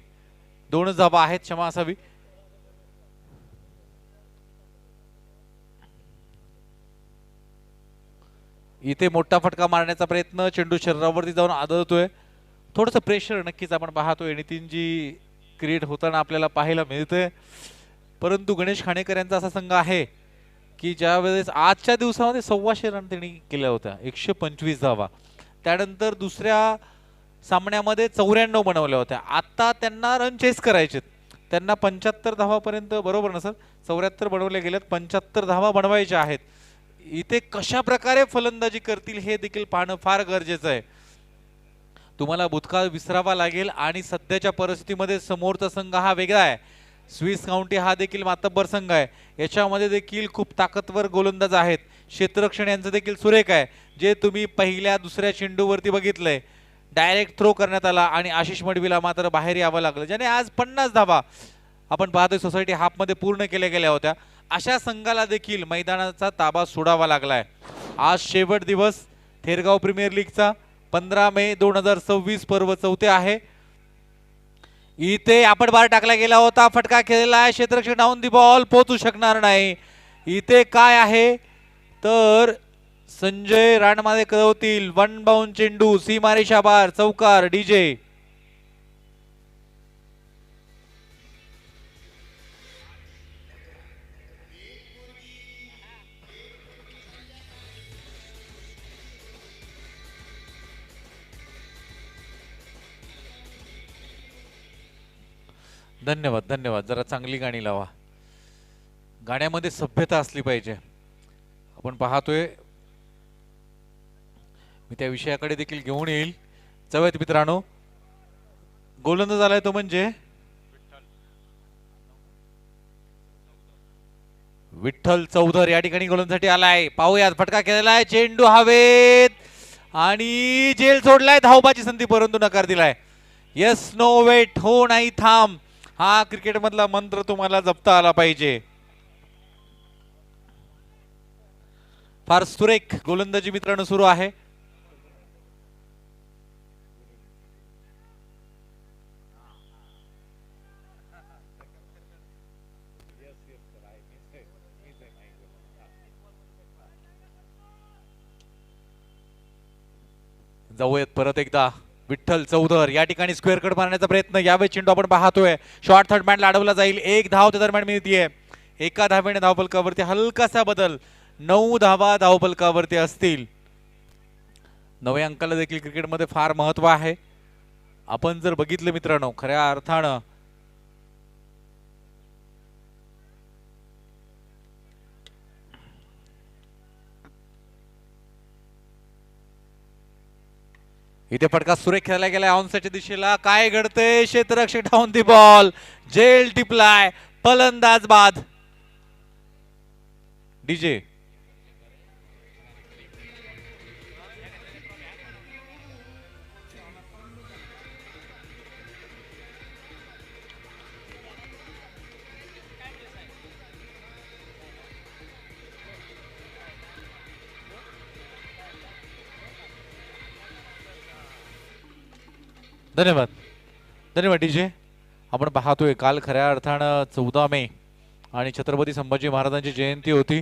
2च धावा आहेत. क्षमा असावी. इथे मोठा फटका मारण्याचा प्रयत्न. चेंडू शरीरावरती जाऊन आदळतोय. थोडंसं प्रेशर नक्कीच आपण पाहतोय नितीनजी क्रिएट होताना आपल्याला पाहायला मिळतंय. परंतु गणेश खाणेकर यांचा असा संघ आहे की ज्या वेळेस आजच्या दिवसामध्ये 125 रन त्यांनी केल्या होत्या, 125 धावा. त्यानंतर दुसऱ्या सामन्यामध्ये 94 बनवल्या होत्या. आता त्यांना रन चेस करायचे, त्यांना 75 धावापर्यंत, बरोबर ना सर, 74 बनवल्या गेल्यात, 75 धावा बनवायच्या आहेत. इथे कशा प्रकारे फलंदाजी करतील हे देखील पाहणं फार गरजेचं आहे. तुम्हाला भूतकाळ विसरावा लागेल आणि सध्याच्या परिस्थितीमध्ये समोरचा संघ हा वेगळा आहे. स्विस काउंटी हा देखील मातब्बर संघ आहे. याच्यामध्ये देखील खूप ताकदवर गोलंदाज आहेत. क्षेत्ररक्षण यांचं देखील सुरेख आहे, जे तुम्ही पहिल्या दुसऱ्या चेंडूवरती बघितलंय. डायरेक्ट थ्रो करण्यात आला आणि आशिष मडवीला मात्र बाहेर यावं लागलं, ज्याने आज 50 धावा आपण पाहतोय सोसायटी हाफमध्ये पूर्ण केल्या गेल्या होत्या. अशा संघाला देखील मैदानाचा ताबा सोडावा लागलाय. आज शेवट दिवस थेरगाव प्रीमियर लीगचा 15 मे 2026 पर्व 4 आहे. इथे आपण बार टाकला गेला होता, फटका खेळलेला आहे, क्षेत्ररक्षक डाऊन दी बॉल, पोहोचू शकणार नाही. इथे काय आहे तर संजय रानमाळे कळवतील, वन बाउंड चेंडू, सीमारी शाबार, चौकार, डीजे. धन्यवाद धन्यवाद. जरा चांगली गाणी लावा, गाण्यामध्ये सभ्यता असली पाहिजे. आपण पाहतोय, मी त्या विषयाकडे देखील घेऊन येईल. जाऊयात मित्रांनो. गोलंदाज आलाय तो म्हणजे विठ्ठल चौधर या ठिकाणी गोलंदाजासाठी आलाय. पाहूयात, फटका केलेला आहे, चेंडू हवेत आणि जेल सोडलाय. धावबाची संधी परंतु नकार दिलाय. येस नो वेट, हो नाही थांब, हा क्रिकेट मधला मंत्र तुम्हाला जपता आला पाहिजे. फार सुरेख गोलंदाजी मित्रांनो सुरू आहे. जाऊयात परत एकदा. विठ्ठल चौधर या ठिकाणी स्क्वेअर कट मारण्याचा प्रयत्न, यावेळी चेंडू आपण पाहतोय शॉर्ट थर्ड मॅन अडवला जाईल. 1 धाव त्या दरम्यान मिळतीये. एका धावेने धावफलकावरती हलकासा बदल, 9 धावा धावफलकावरती असतील. 9व्या अंकाला देखील क्रिकेटमध्ये फार महत्व आहे. आपण जर बघितलं मित्रांनो, खऱ्या अर्थानं इथे फटका सुरेख खेळला गेलाय ऑनसाइडच्या दिशेला. काय घडतंय, क्षेत्ररक्षक डाऊन दी बॉल, जेल टिपलाय, फलंदाज बाद. डीजे धन्यवाद धन्यवाद. डीजे आपण पाहतोय, काल खऱ्या अर्थानं 14 मे आणि छत्रपती संभाजी महाराजांची जयंती होती.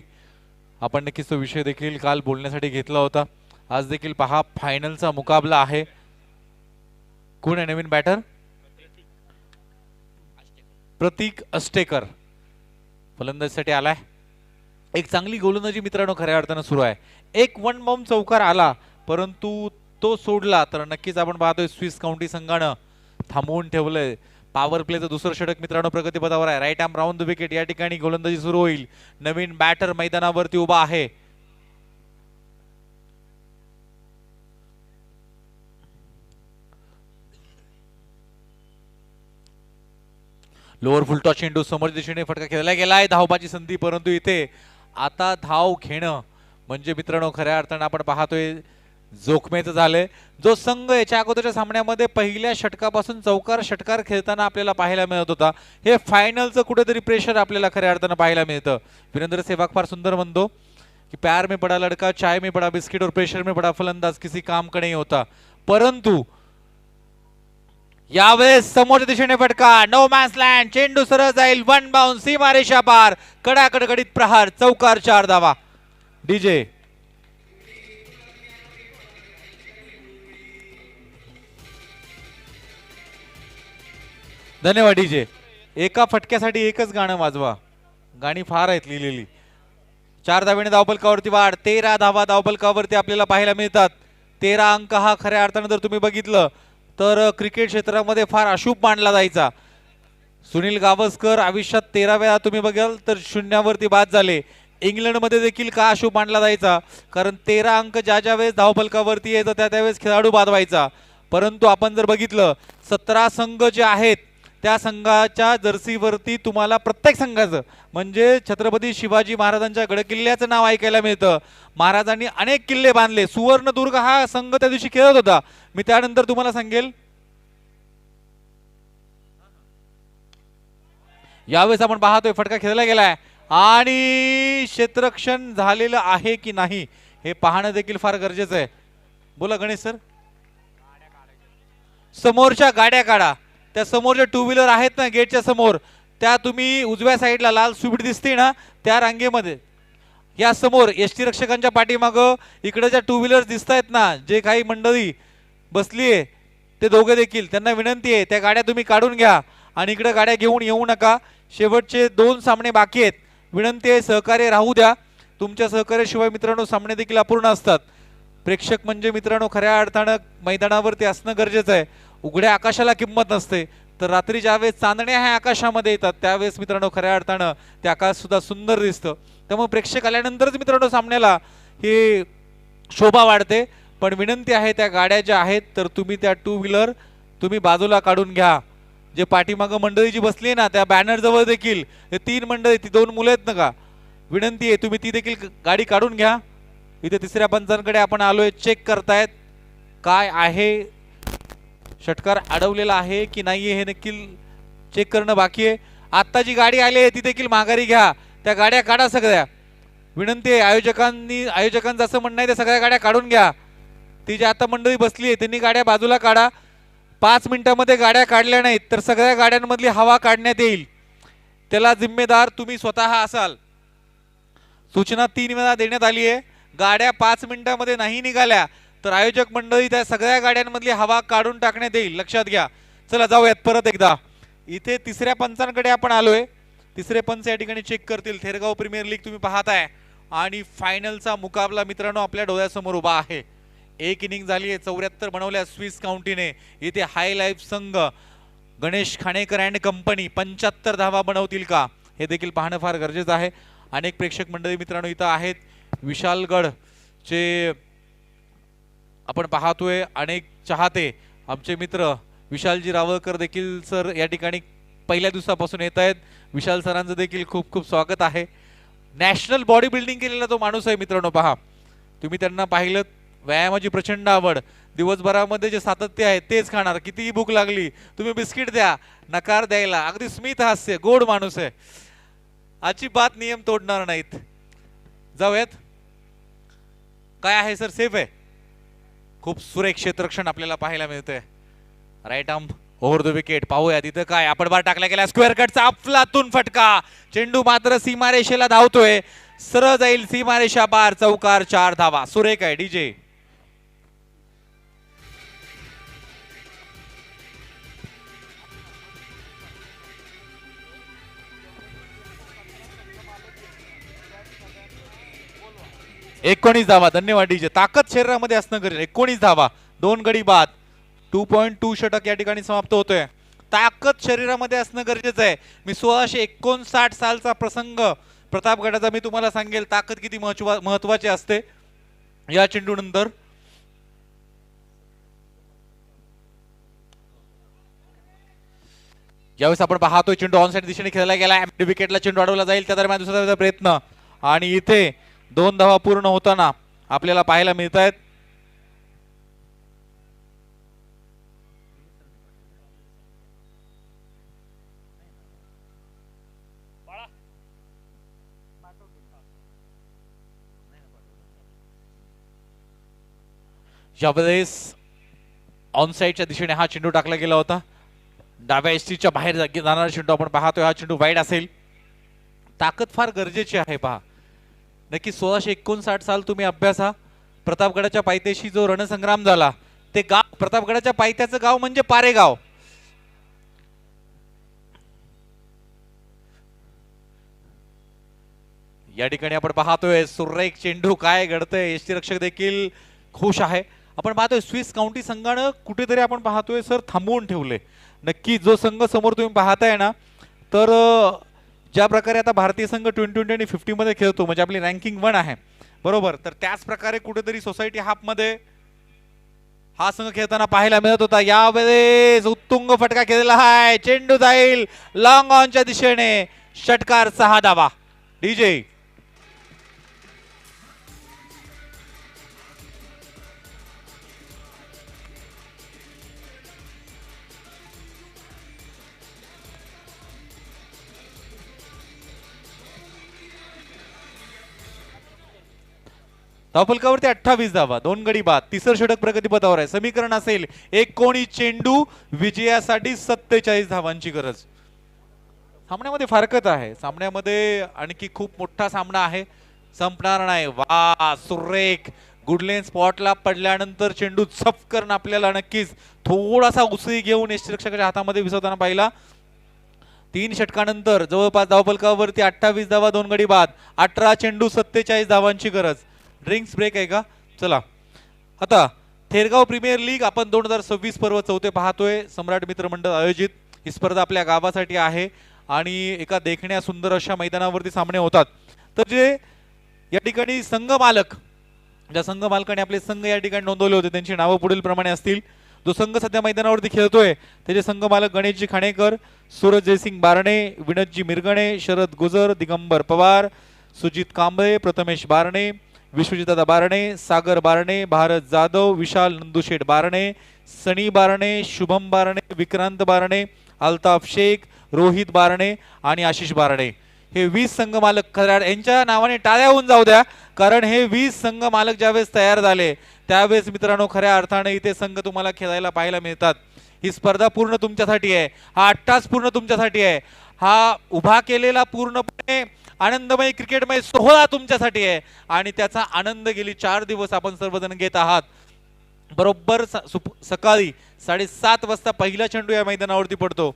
आपण नक्कीच तो विषय देखील काल बोलण्यासाठी घेतला होता. आज देखील पहा, फायनलचा मुकाबला आहे. कोण आहे नवीन बॅटर? प्रतीक अष्टेकर फलंदाजीसाठी आलाय. एक चांगली गोलंदाजी मित्रांनो खऱ्या अर्थानं सुरू आहे. एक वन बाउंड चौकार आला, परंतु तो सोडला तर नक्कीच आपण पाहतोय स्विस काउंटी संघानं थांबवून ठेवलंय. पॉवर प्लेचं दुसरं षटक मित्रांनो प्रगतीपथावर आहे. Right arm round the wicket या ठिकाणी गोलंदाजी सुरू होईल. नवीन बॅटर मैदानावरती उभा आहे. लोअर फुलटॉस चेंडू समोर दिशेने फटका खेळला गेलाय. धावबाची संधी, परंतु इथे आता धाव घेणं म्हणजे मित्रांनो खऱ्या अर्थानं आपण पाहतोय जोखमेचं झालंय. जो संघ याच्या अगोदरच्या सामन्यामध्ये पहिल्या षटकापासून चौकार षटकार खेळताना आपल्याला पाहायला मिळत होता, हे फायनलचं कुठेतरी प्रेशर आपल्याला खऱ्या अर्थानं पाहायला मिळतं. वीरेंद्र सेहवाग फार सुंदर म्हणतो की प्यार में पड़ा लड़का, चाय में पड़ा बिस्किट और प्रेशर में पड़ा फलंदाज किसी काम का नहीं होता. परंतु यावेळेस समोरच्या दिशेने फटका, नो मॅन्स लँड, चेंडू सरळ जाईल, वन बाउंड, सीमारेषा पार, कडाकडकडीत प्रहार, चौकार, 4 धावा. डीजे धन्यवाद. डीजे एका फटक्यासाठी एकच गाणं वाजवा. गाणी फार आहेत लिहिलेली. 4 धावेने धावफलकावरती वाढ, 13 धावा धावफलकावरती आपल्याला पाहायला मिळतात. 13 अंक हा खऱ्या अर्थानं जर तुम्ही बघितलं तर क्रिकेट क्षेत्रामध्ये फार अशुभ मानला जायचा. सुनील गावस्कर आयुष्यात 13 वेळा तुम्ही बघाल तर शून्यावरती बाद झाले. इंग्लंडमध्ये देखील का अशुभ मानला जायचा, कारण 13 अंक ज्या ज्या वेळेस धावफलकावरती यायचं त्या त्यावेळेस खेळाडू बाद व्हायचा. परंतु आपण जर बघितलं 17 संघ जे आहेत त्या संघाच्या जर्सीवरती तुम्हाला प्रत्येक संघाचं म्हणजे छत्रपती शिवाजी महाराजांच्या गडकिल्ल्याचं नाव ऐकायला मिळतं. महाराजांनी अनेक किल्ले बांधले. सुवर्णदुर्ग हा संघ त्या दिवशी खेळत होता. मी त्यानंतर तुम्हाला सांगेल. यावेळेस आपण पाहतोय फटका खेळला गेलाय आणि क्षेत्ररक्षण झालेलं आहे की नाही हे पाहणं देखील फार गरजेचं आहे. बोला गणेश सर. समोरच्या गाड्या काढा. त्या समोरच्या टू व्हीलर आहेत ना गेटच्या समोर, त्या तुम्ही उजव्या साईडला लाल स्विफ्ट दिसते ना त्या रांगेमध्ये या समोर एसटी रक्षकांच्या पाठीमागं इकडे ज्या टू व्हीलर दिसत आहेत ना, जे काही मंडळी बसली आहे ते दोघे देखील, त्यांना विनंती आहे त्या गाड्या तुम्ही काढून घ्या आणि इकडे गाड्या घेऊन येऊ नका. शेवटचे 2 सामने बाकी आहेत. विनंती आहे सहकार्य राहू द्या. तुमच्या सहकार्याशिवाय मित्रांनो सामने देखील अपूर्ण असतात. प्रेक्षक म्हणजे मित्रांनो खऱ्या अर्थानं मैदानावरती असणं गरजेचं आहे. उघड्या आकाशाला किंमत नसते, तर रात्री ज्यावेळेस चांदण्या ह्या आकाशामध्ये येतात त्यावेळेस मित्रांनो खऱ्या अर्थानं ते आकाश सुद्धा सुंदर दिसतं. त्यामुळे प्रेक्षक आल्यानंतरच मित्रांनो सामन्याला हे शोभा वाढते. पण विनंती आहे त्या गाड्या ज्या आहेत तर तुम्ही त्या टू व्हीलर तुम्ही बाजूला काढून घ्या. जे पाठीमागं मंडळी जी बसली ना त्या बॅनर जवळ देखील हे 3 मंडळी, ती 2 मुलं आहेत ना का, विनंती आहे तुम्ही ती देखील गाडी काढून घ्या. इथे तिसऱ्या पंचांकडे आपण आलोय. चेक करतायत काय आहे, षटकार अडवलेला आहे की नाहीये हे देखील चेक करणं बाकी आहे. आता जी गाडी आली आहे ती देखील माघारी घ्या. त्या गाड्या काढा सगळ्या. विनंती आहे आयोजकांचं असं म्हणणं आहे त्या सगळ्या गाड्या काढून घ्या. ती जी आता मंडळी बसली आहे त्यांनी गाड्या बाजूला काढा. 5 मिनिटांमध्ये गाड्या काढल्या नाहीत तर सगळ्या गाड्यांमधली हवा काढण्यात येईल. त्याला जिम्मेदार तुम्ही स्वतः असाल. सूचना 3 वेळा देण्यात आली आहे. गाड्या 5 मिनिटांमध्ये नाही निघाल्या तर आयोजक मंडळी त्या सगळ्या गाड्यांमधली हवा काढून टाकण्यात येईल. लक्षात घ्या. चला जाऊयात परत एकदा. इथे तिसऱ्या पंचांकडे आपण आलोय. तिसरे पंच या ठिकाणी चेक करतील. थेरगाव प्रीमियर लीग तुम्ही पाहताय आणि फायनलचा मुकाबला मित्रांनो आपल्या डोळ्यासमोर उभा आहे. एक इनिंग झाली आहे. 74 बनवल्या स्विस काउंटीने. इथे हाय लाईफ संघ गणेश खाणेकर अँड कंपनी 75 धावा बनवतील का हे देखील पाहणं फार गरजेचं आहे. अनेक प्रेक्षक मंडळी मित्रांनो इथं आहेत. विशालगडचे आपण पाहतोय अनेक चाहते आमचे मित्र विशालजी रावळकर देखील सर या ठिकाणी पहिल्या दिवसापासून येत आहेत. विशाल सरांचं देखील खूप खूप स्वागत आहे. नॅशनल बॉडी बिल्डिंग केलेला तो माणूस आहे मित्रांनो. पहा तुम्ही त्यांना पाहिलं. व्यायामाची प्रचंड आवड. दिवसभरामध्ये जे सातत्य आहे तेच खाणार. कितीही भूक लागली तुम्ही बिस्किट द्या, नकार द्यायला. अगदी स्मित हास्य, गोड माणूस आहे. अजिबात नियम तोडणार नाहीत. जाऊयात. काय आहे सर, सेफ आहे. खूप सुरेख क्षेत्ररक्षण आपल्याला पाहायला मिळतंय. Right arm over the wicket. पाहूया तिथं काय आपण बार टाकला गेला. स्क्वेअर कटचा अफलातून फटका. चेंडू मात्र सीमारेषेला धावतोय. सरळ जाईल सीमारेषा पार. चौकार. 4 धावा. सुरेख आहे डीजे. एकोणीस धावा. धन्यवाद डीजे. ताकद शरीरामध्ये असणं गरजेचं. 19 धावा. 2 गडी बाद. 2.2 षटक या ठिकाणी समाप्त होतोय. ताकद शरीरामध्ये असणं गरजेचं आहे. मी 1659 सालचा प्रसंग प्रतापगडाचा मी तुम्हाला सांगेल ताकद किती महत्वाची असते. या चेंडू नंतर ज्यावेळेस आपण पाहतोय चेंडू ऑन साइड दिशेने खेळला गेला. विकेटला चेंडू अडवला जाईल त्या दरम्यान दुसरा प्रयत्न आणि इथे 2 धावा पूर्ण होताना आपल्याला पाहायला मिळत आहेत. ज्यावेळेस ऑन साइडच्या दिशेने हा चेंडू टाकला गेला होता. डाव्या एसटीच्या बाहेर जाणारा चेंडू आपण पाहतोय. हा चेंडू वाईड असेल. ताकद फार गरजेची आहे. पहा नक्की 1659 साल तुम्ही अभ्यासा. प्रतापगडाच्या पायथ्याशी जो रणसंग्राम झाला ते गाव, प्रतापगडाच्या पायथ्याचं गाव म्हणजे पारेगाव. या ठिकाणी आपण पाहतोय सुरेख चेंडू, काय घडतंय, यष्टीरक्षक देखील खुश आहे. आपण पाहतोय स्विस काउंटी संघानं कुठेतरी आपण पाहतोय सर थांबवून ठेवले. नक्की जो संघ समोर तुम्ही पाहताय ना, तर ज्या प्रकारे आता भारतीय संघ 2020 आणि 50 मध्ये खेळतो, म्हणजे आपली रँकिंग 1 आहे बरोबर, तर त्याच प्रकारे कुठेतरी सोसायटी हाफ मध्ये हा संघ खेळताना पाहायला मिळत होता. यावेळेस उत्तुंग फटका खेळलेला आहे, चेंडू जाईल लॉंग ऑनच्या दिशेने, षटकार 6 धावा. डीजे धावफलकावरती 28 धावा, 2 गडी बाद, तिसरं षटक प्रगतीपथावर आहे. समीकरण असेल एक कोणी चेंडू, विजयासाठी 47 धावांची गरज. सामन्यामध्ये फारकत आहे, सामन्यामध्ये आणखी खूप मोठा सामना आहे, संपणार नाही. वा सुरेख गुडलेन स्पॉटला पडल्यानंतर चेंडू झपकन आपल्याला नक्कीच थोडासा उसळी घेऊन यष्टीरक्षकाच्या हातामध्ये विसरताना पाहिला. 3 षटकानंतर जवळपास धावफलकावरती 28 धावा, 2 गडी बाद, 18 चेंडू, 47 धावांची गरज. ड्रिंक्स ब्रेक आहे का? चला आता थेरगाव प्रीमियर लीग आपण 2026 पर्व 4 पाहतोय. सम्राट मित्र मंडळ आयोजित ही स्पर्धा आपल्या गावासाठी आहे आणि एका देखण्या सुंदर अशा मैदानावरती सामने होतात. तर जे या ठिकाणी संघ मालक, ज्या संघ मालकाने आपले संघ या ठिकाणी नोंदवले होते, त्यांची नावं पुढील प्रमाणे असतील. जो संघ सध्या मैदानावरती खेळतोय त्याचे संघ मालक गणेशजी खाणेकर, सूरज जयसिंग बारणे, विनोदजी मिरगणे, शरद गुजर, दिगंबर पवार, सुजित कांबळे, प्रथमेश बारणे, विश्वजितदादा बारणे, सागर बारणे, भारत जाधव, विशाल नंदुशेठ बारणे, सनी बारणे, शुभम बारणे, विक्रांत बारणे, अल्ताफ शेख, रोहित बारणे आणि आशिष बारणे. हे 20 संघ मालक कराड यांच्या नावाने टाळ्या होऊन जाऊ द्या, कारण हे 20 संघ मालक ज्यावेळेस तयार झाले त्यावेळेस मित्रांनो खऱ्या अर्थाने इथे संघ तुम्हाला खेळायला पाहायला मिळतात. ही स्पर्धा पूर्ण तुमच्यासाठी आहे, हा 8 तास पूर्ण तुमच्यासाठी आहे, हा उभा केलेला पूर्णपणे आनंदमय क्रिकेटमय सोहळा तुमच्यासाठी आहे आणि त्याचा आनंद गेली 4 दिवस आपण सर्वजण घेत आहात. बरोबर सकाळी 7:30 वाजता पहिला चेंडू या मैदानावरती पडतो.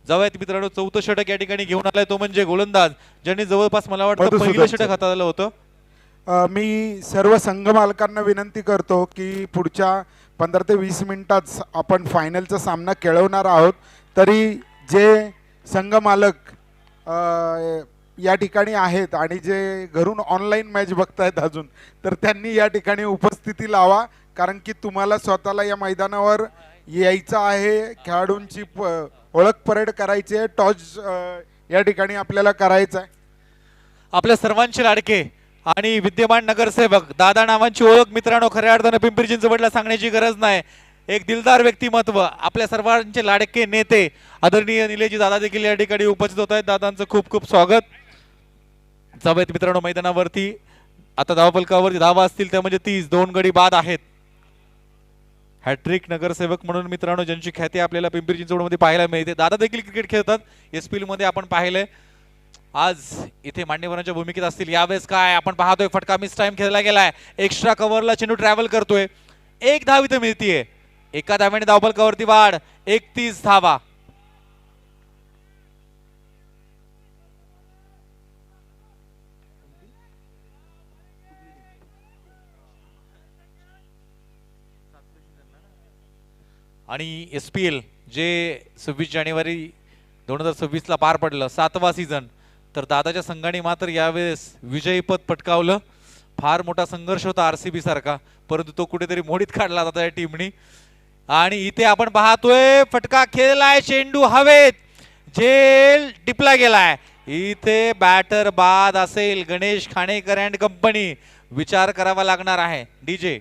जाऊयात मित्रांनो, 4थं षटक या ठिकाणी घेऊन आलाय तो म्हणजे गोलंदाज, ज्यांनी जवळपास मला वाटतं पहिलं षटक हाताळलं होतं. मी सर्व संघ मालकांना विनंती करतो की पुढच्या 15 ते 20 मिनिटात आपण फायनलचा सामना खेळवणार आहोत. तरी जे संघ मालक या ठिकाणी आहेत आणि जे घरून ऑनलाईन मॅच बघतायत अजून, तर त्यांनी या ठिकाणी उपस्थिती लावा, कारण की तुम्हाला स्वतःला या मैदानावर यायचं आहे. खेळाडूंची ओळख परेड करायची आहे, टॉस या ठिकाणी आपल्याला करायचं आहे. आपल्या सर्वांचे लाडके आणि विद्यमान नगरसेवक दादा नावांची ओळख मित्रांनो खऱ्या अर्थानं पिंपरी चिंचवडला सांगण्याची गरज नाही. एक दिलदार व्यक्तिमत्व, आपल्या सर्वांचे लाडके नेते आदरणीय निलेजी दादा देखील या ठिकाणी उपस्थित होत आहेत. दादांचं खूप खूप स्वागत. जाऊयात मित्रांनो मैदानावरती. आता धावफलकावरती धावा असतील त्या म्हणजे 30, 2 गडी बाद आहेत. हॅट्रिक नगरसेवक म्हणून मित्रांनो ज्यांची ख्याती आपल्याला पिंपरी चिंचवडमध्ये पाहायला मिळते. दादा देखील क्रिकेट खेळतात, एसपीएल मध्ये आपण पाहिलंय. आज इथे मान्यवरांच्या भूमिकेत असतील. यावेळेस काय आपण पाहतोय, फटका मिस टाइम खेळला गेलाय, एक्स्ट्रा कव्हरला चेंडू ट्रॅव्हल करतोय, 1 धाव इथे मिळतीये. एका धाव्याने धावफलकावरती वाढ, 31 धावा. आणि एसपीएल जे 26 जानेवारी 2026 ला पार पडलं, 7वा सीझन, तर दादाच्या संघाने मात्र यावेळेस विजयपद पटकावलं. फार मोठा संघर्ष होता आरसीबी सारखा, परंतु तो कुठेतरी मोडीत काढला दादा या टीमनी. आणि इथे आपण पाहतोय फटका खेळलाय, चेंडू हवेत, झेल टिपला गेलाय. इथे बॅटर बाद असेल गणेश खाणेकर अँड कंपनी, विचार करावा लागणार आहे. डीजे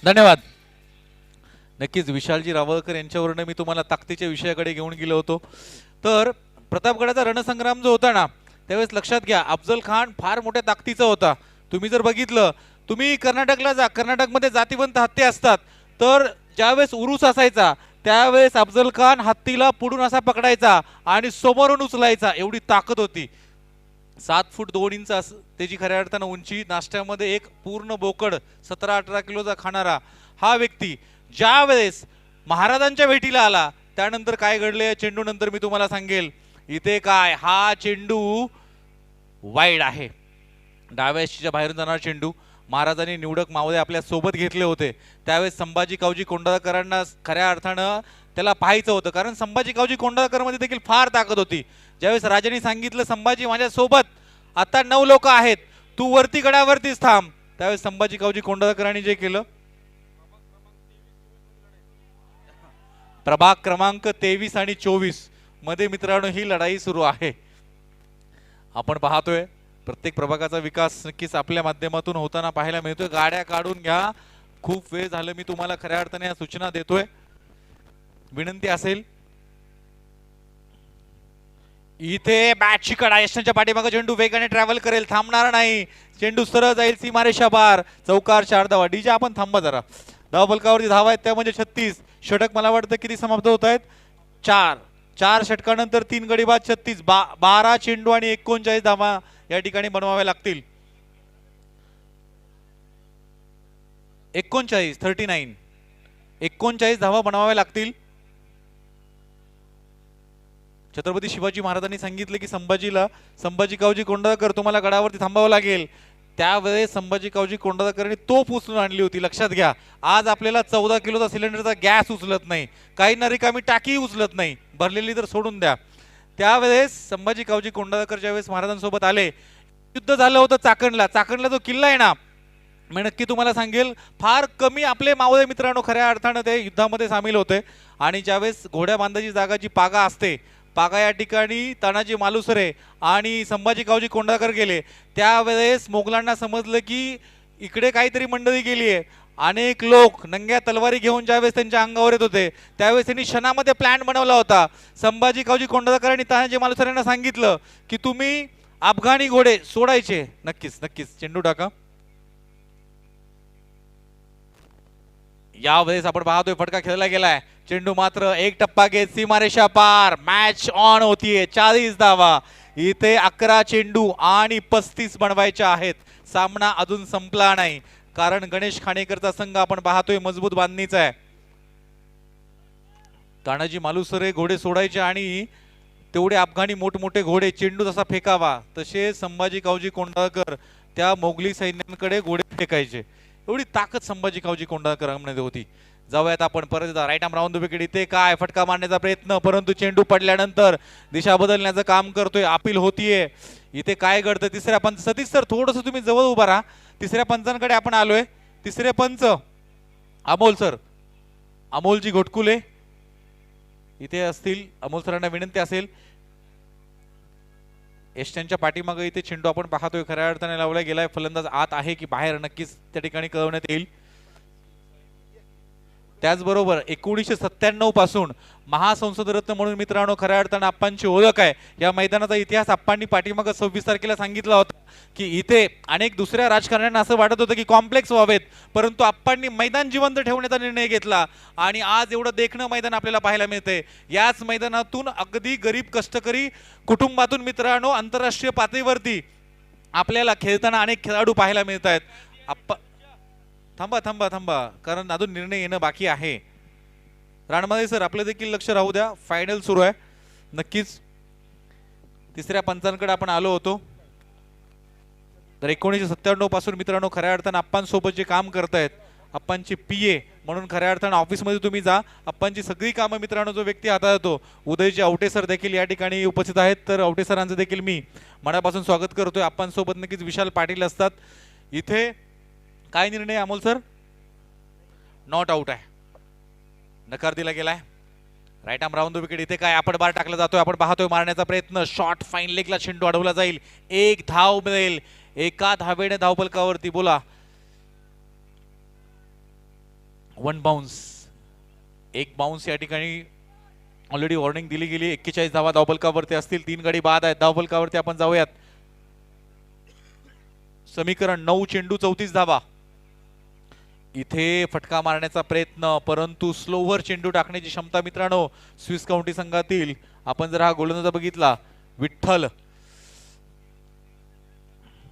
धन्यवाद. नक्कीच विशालजी रावळकर यांच्यावरनं मी तुम्हाला ताकदीच्या विषयाकडे घेऊन गेलो होतो. तर प्रतापगडाचा रणसंग्राम जो होता ना, त्यावेळेस लक्षात घ्या अफजल खान फार मोठ्या ताकदीचा होता. तुम्ही जर बघितलं, तुम्ही कर्नाटकला जा, कर्नाटकमध्ये जातीवंत हत्ती असतात, तर ज्यावेळेस उरूस असायचा त्यावेळेस अफजल खान हत्तीला पुढून असा पकडायचा आणि समोरून उचलायचा, एवढी ताकद होती. 7 फूट 2 इंच त्याची खऱ्या अर्थानं उंची, नाश्त्यामध्ये एक पूर्ण बोकड 17-18 किलोचा खाणारा हा व्यक्ती ज्या वेळेस महाराजांच्या भेटीला आला त्यानंतर काय घडले या चेंडू नंतर मी तुम्हाला सांगेल. इथे काय हा चेंडू वाईड आहे, डाव्याशीच्या बाहेरून जाणार चेंडू. महाराजांनी निवडक मावळे आपल्या सोबत घेतले होते. त्यावेळेस संभाजी कावजी कोंढाळकरांना खऱ्या अर्थानं त्याला पाहायचं होतं, कारण संभाजी कावजी कोंढाळकर मध्ये देखील फार ताकद होती. ज्यावेळेस राजांनी सांगितलं संभाजी माझ्या सोबत आता 9 लोक आहेत, तू वरती गडावरतीच थांब, त्यावेळेस संभाजी कावजी कोंढाळकरांनी जे केलं, प्रभाग क्रमांक 23 आणि 24 मध्ये मित्रांनो ही लढाई सुरू आहे. आपण पाहतोय प्रत्येक प्रभागाचा विकास नक्कीच आपल्या माध्यमातून होताना पाहायला मिळतोय. गाड्या काढून घ्या, खूप वेळ झालं मी तुम्हाला खऱ्या अर्थाने या सूचना देतोय. विनंती असेल इथे बॅटची कडा, यशच्या पाठीमागे चेंडू वेगाने ट्रॅव्हल करेल, थांबणार नाही, चेंडू सरळ जाईल सीमारेषा पार, चौकार 4 धावा. डीजे आपण थांबा जरा, धाव फलकावरती धावा आहेत त्या म्हणजे 36. षटक मला वाटतं किती समाप्त होत आहेत, 4 षटकानंतर 3 गडी बाद 36, 12 चेंडू आणि 39 धावा या ठिकाणी बनवाव्या लागतील. 39 धावा बनवाव्या लागतील. छत्रपती शिवाजी महाराजांनी सांगितले की संभाजी कावजी कोंढाळकर तुम्हाला गडावरती थांबावं लागेल. त्यावेळेस संभाजी कावजी कोंढाळकरांनी तोफ उचलून आणली होती. लक्षात घ्या, आज आपल्याला 14 किलोचा सिलेंडरचा गॅस उचलत नाही, काही ना रिकामी टाकी उचलत नाही, भरलेली तर सोडून द्या. त्यावेळेस संभाजी कावजी कोंढाळकर ज्यावेळेस महाराजांसोबत आले, युद्ध झालं होतं चाकणला जो किल्ला आहे ना, मी नक्की तुम्हाला सांगेल फार कमी आपले मावळे मित्रांनो खऱ्या अर्थानं ते युद्धामध्ये सामील होते. आणि ज्यावेळेस घोड्या बांधायची जागा जी पागा असते, पागा या ठिकाणी तानाजी मालुसरे आणि संभाजी कावजी कोंढाळकर गेले. त्यावेळेस मोगलांना समजलं की इकडे काहीतरी मंडळी गेली आहे. अनेक लोक नंग्या तलवारी घेऊन ज्यावेळेस त्यांच्या अंगावर येत होते त्यावेळेस त्यांनी क्षणामध्ये प्लॅन बनवला होता. संभाजी कावजी कोंढाळकरांनी तानाजी मालुसरेंना सांगितलं की तुम्ही अफगाणी घोडे सोडायचे. नक्कीच चेंडू टाका. यावेळेस आपण पाहतोय फटका खेळला गेलाय, चेंडू मात्र एक टप्पा घेत सीमारेषा पार, मॅच ऑन होतीये. 40 धावा, इथे 11 चेंडू आणि 35 बनवायचे आहेत. सामना अजून संपला नाही, कारण गणेश खाणेकरचा संघ आपण पाहतोय मजबूत बांधणीचा आहे. तानाजी मालुसरे घोडे सोडायचे आणि तेवढे अफगाणी मोठमोठे घोडे चेंडू जसा फेकावा तसे संभाजी कावजी कोंढाळकर त्या मोगली सैन्यांकडे घोडे फेकायचे. एवढी ताकद संभाजी कावजी कोंढाळकरांमध्ये होती. जाऊयात आपण परत right arm round the wicket. इथे काय फटका मारण्याचा प्रयत्न, परंतु चेंडू पडल्यानंतर दिशा बदलण्याचं काम करतोय, अपील होतीये. इथे काय घडतं, तिसऱ्या पंच सतीश सर थोडस तुम्ही जवळ उभा राहा. तिसऱ्या पंचांकडे आपण आलोय. तिसरे पंच अमोल सर, अमोलजी घोटकुले इथे असतील. अमोल सरांना विनंती असेल, एस्टनच्या पाठीमागे इथे चेंडू आपण पाहतोय खऱ्या अर्थाने लावला गेलाय. फलंदाज आत आहे की बाहेर नक्कीच त्या ठिकाणी कळवण्यात येईल. त्याचबरोबर 1997 पासून महासंसद रत्न म्हणून मित्रांनो खऱ्या अर्थाने आप्पांची ओळख आहे. या मैदानाचा इतिहास आप्पांनी पाठीमागे 26 तारखेला सांगितला होता की इथे अनेक दुसऱ्या राजकारण्यांना असं वाटत होतं की कॉम्प्लेक्स व्हावेत, परंतु आप्पांनी मैदान जिवंत ठेवण्याचा निर्णय घेतला आणि आज एवढं देखणं मैदान आपल्याला पाहायला मिळते. याच मैदानातून अगदी गरीब कष्टकरी कुटुंबातून मित्रांनो आंतरराष्ट्रीय पातळीवरती आपल्याला खेळताना अनेक खेळाडू पाहायला मिळत आहेत. आप्पा थांबा कारण अजून निर्णय येणं बाकी आहे. राणमाळे सर आपलं देखील लक्ष राहू द्या, फायनल सुरू आहे. नक्कीच तिसऱ्या पंचांकडे आपण आलो होतो. तर 1997 पासून मित्रांनो खऱ्या अर्थानं आप्पांसोबत जे काम करतायत, आप्पांची PA म्हणून खऱ्या अर्थानं ऑफिसमध्ये तुम्ही जा, आप्पांची सगळी कामं मित्रांनो जो व्यक्ती हाताळतो, उदयजी आवटे सर देखील या ठिकाणी उपस्थित आहेत. तर आवटे सरांचं देखील मी मनापासून स्वागत करतोय. आप्पांसोबत नक्कीच विशाल पाटील असतात. इथे काय निर्णय अमोल सर? नॉट आउट आहे, नकार दिला गेलाय. Right arm round the wicket. इथे काय आपण बार टाकला जातोय, आपण पाहतोय मारण्याचा प्रयत्न, शॉट फाईन लेगला चेंडू अडवला जाईल, 1 धाव मिळेल. एका धावेने धावफलकावरती बोला 1 बाउन्स, 1 बाउन्स या ठिकाणी ऑलरेडी वॉर्निंग दिली गेली. 41 धावा धावफलकावरती असतील, 3 गडी बाद आहेत. धावफलकावरती आपण जाऊयात. समीकरण 9 चेंडू 34 धावा. इथे फटका मारण्याचा प्रयत्न, परंतु स्लोवर चेंडू टाकण्याची क्षमता मित्रांनो स्विस काउंटी संघातील. आपण जर हा गोलंदाज बघितला विठ्ठल,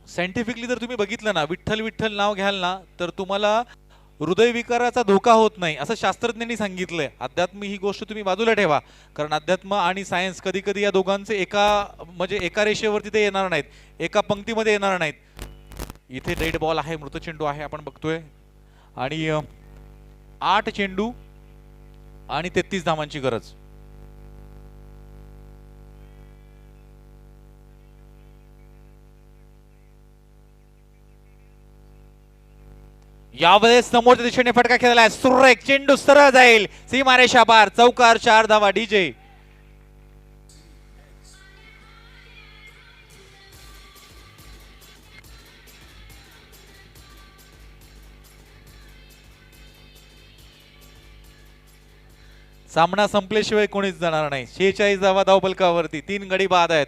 सायंटिफिकली जर तुम्ही बघितलं ना, विठ्ठल नाव घ्याल ना, तर तुम्हाला हृदयविकाराचा धोका होत नाही असं शास्त्रज्ञांनी सांगितलंय. अध्यात्म ही गोष्ट तुम्ही बाजूला ठेवा, कारण अध्यात्म आणि सायन्स कधी कधी या दोघांचे एका रेषेवरती ते येणार नाहीत, एका पंक्तीमध्ये येणार नाहीत. इथे डेड बॉल आहे, मृत चेंडू आहे आपण बघतोय, आणि 8 चेंडू आणि 33 धावांची गरज. यावेळेस समोरच्या दिशेने फटका खेळलाय, सुरेख चेंडू सरळ जाईल सीमारेषा पार, चौकार 4 धावा. डीजे सामना संपल्याशिवाय कोणीच जाणार नाही. 46 धावा धावफलकावरती, 3 गडी बाद आहेत.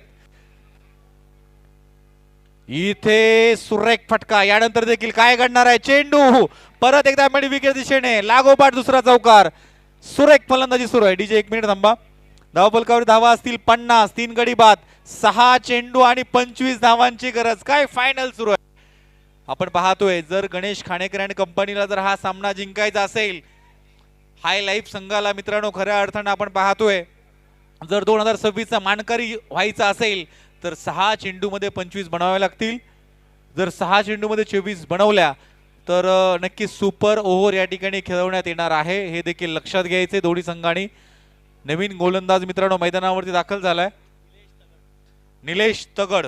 इथे सुरेख फटका, यानंतर देखील काय घडणार आहे? चेंडू परत एकदा मिडविकेट दिशेने, लागोपाठ दुसरा चौकार. सुरेख फलंदाजी सुरू आहे. डीजे 1 मिनिट थांबा. धावफलकावर धावा असतील 50, 3 गडी बाद, 6 चेंडू आणि 25 धावांची गरज. काय फायनल सुरू आहे आपण पाहतोय. जर गणेश खाणेकर आणि कंपनीला जर हा सामना जिंकायचा असेल, हाय लाईफ संघाला मित्रांनो, खऱ्या अर्थानं आपण पाहतोय जर 2026चा मानकरी व्हायचा असेल तर 6 चेंडूमध्ये 25 बनवावे लागतील. जर 6 चेंडूमध्ये 24 बनवल्या तर नक्की सुपर ओव्हर या ठिकाणी खेळवण्यात येणार आहे. हे देखील लक्षात घ्यायचे. दोन्ही संघांनी नवीन गोलंदाज मित्रांनो मैदानावरती दाखल झालाय, निलेश तगड.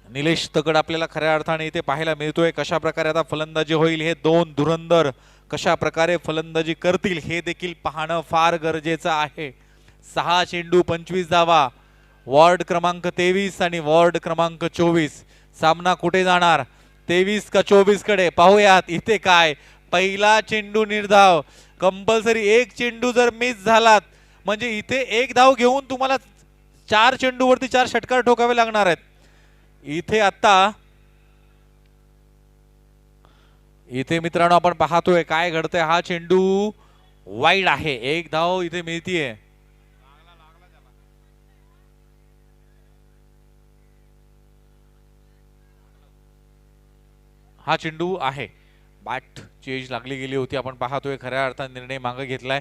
निलेश तगड आपल्याला खऱ्या अर्थाने इथे पाहायला मिळतोय. कशा प्रकारे आता फलंदाजी होईल, हे 2 धुरंधर कशा प्रकारे फलंदाजी करतील हे देखील पाहणं फार गरजेचं आहे. 6 चेंडू 25 धावा, वॉर्ड क्रमांक 23 आणि वॉर्ड क्रमांक 24. सामना कुठे जाणार, 23 का 24 कडे? पाहूयात. इथे काय, पहिला चेंडू निर्धाव. कंपल्सरी 1 चेंडू जर मिस झालात म्हणजे इथे 1 धाव घेऊन तुम्हाला 4 चेंडूवरती 4 षटकार ठोकावे लागणार आहेत. इथे आता इथे मित्रांनो आपण पाहतोय काय घडतंय. हा चेंडू वाईड आहे, 1 धाव इथे मिळतीये. हा चेंडू आहे, बॅट चेंज लागली गेली होती. आपण पाहतोय खऱ्या अर्थाने निर्णय मागे घेतलाय.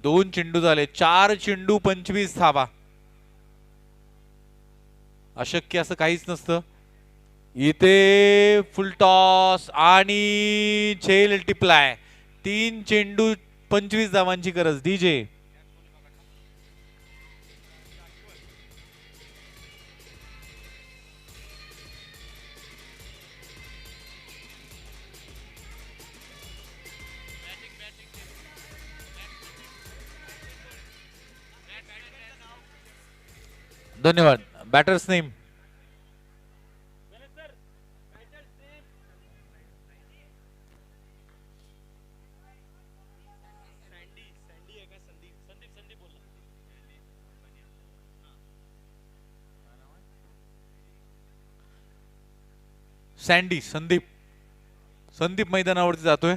2 चेंडू झाले, 4 चेंडू 25 धावा. अशक्य असं काहीच नसतं. इथे फुल टॉस आणि झेल टिपलाय. 3 चेंडू 25 धावांची गरज. डीजे धन्यवाद. Batters name sandy. संदीप मैदानावरती जातोय.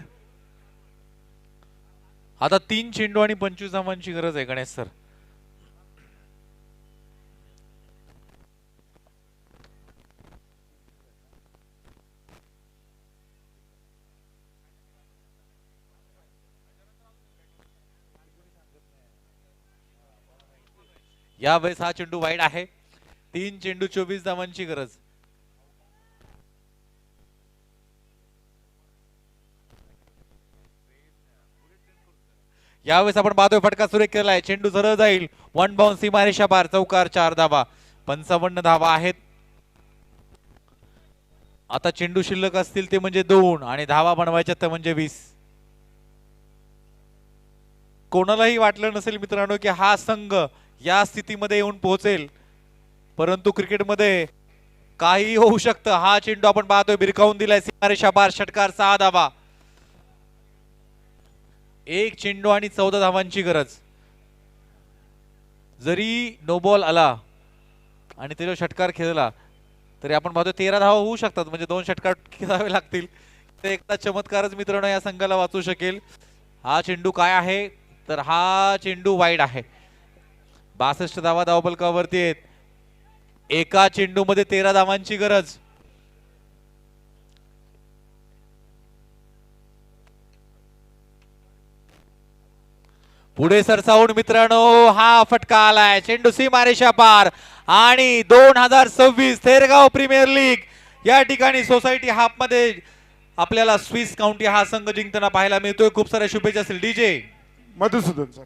आता 3 चेंडू आणि 25 धावांची गरज आहे गणेश सर. यावेळेस हा चेंडू वाईड आहे. 3 चेंडू 24 धावांची गरज. यावेळेस आपण पाहतोय फटका सुरेख केलाय. चेंडू सरळ जाईल, 1 बाउन्स सीमारेषा पार, चौकार 4 धावा. 55 धावा आहेत. आता चेंडू शिल्लक असतील ते म्हणजे 2 आणि धावा बनवायच्या तर म्हणजे 20. कोणालाही वाटलं नसेल मित्रांनो की हा संघ या स्थितीमध्ये येऊन पोहोचेल, परंतु क्रिकेटमध्ये काही होऊ शकतं. हा चेंडू आपण पाहतोय भिरकावून दिलाय सीमारेषा पार, षटकार 6 धावा. 1 चेंडू आणि 14 धावांची गरज. जरी नो बॉल आला आणि त्याला षटकार खेळला तरी आपण पाहतोय 13 धावा होऊ शकतात, म्हणजे 2 षटकार खेळावे लागतील. ते एकदा चमत्कारच मित्रांनो या संघाला वाचू शकेल. हा चेंडू काय आहे तर हा चेंडू वाईड आहे. 62 धावा धावफलकावरती आहेत. एका चेंडू मध्ये 13 धावांची गरज. पुढे सरसावून मित्रांनो हा फटका आलाय, चेंडू सीमारेषा पार आणि 2026 थेरगाव प्रीमियर लीग या ठिकाणी सोसायटी हाफ मध्ये आपल्याला स्विस काउंटी हा संघ जिंकताना पाहायला मिळतोय. खूप साऱ्या शुभेच्छा असतील. DJ Madhusudan sir.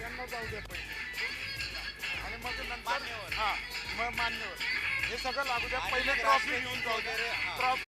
यांना जाऊ द्या पहिले आणि मग नंतर हा मग मान्यवर हे सगळं लागू द्या. पहिले ट्रॉफी घेऊन जाऊ द्या. ट्रॉफी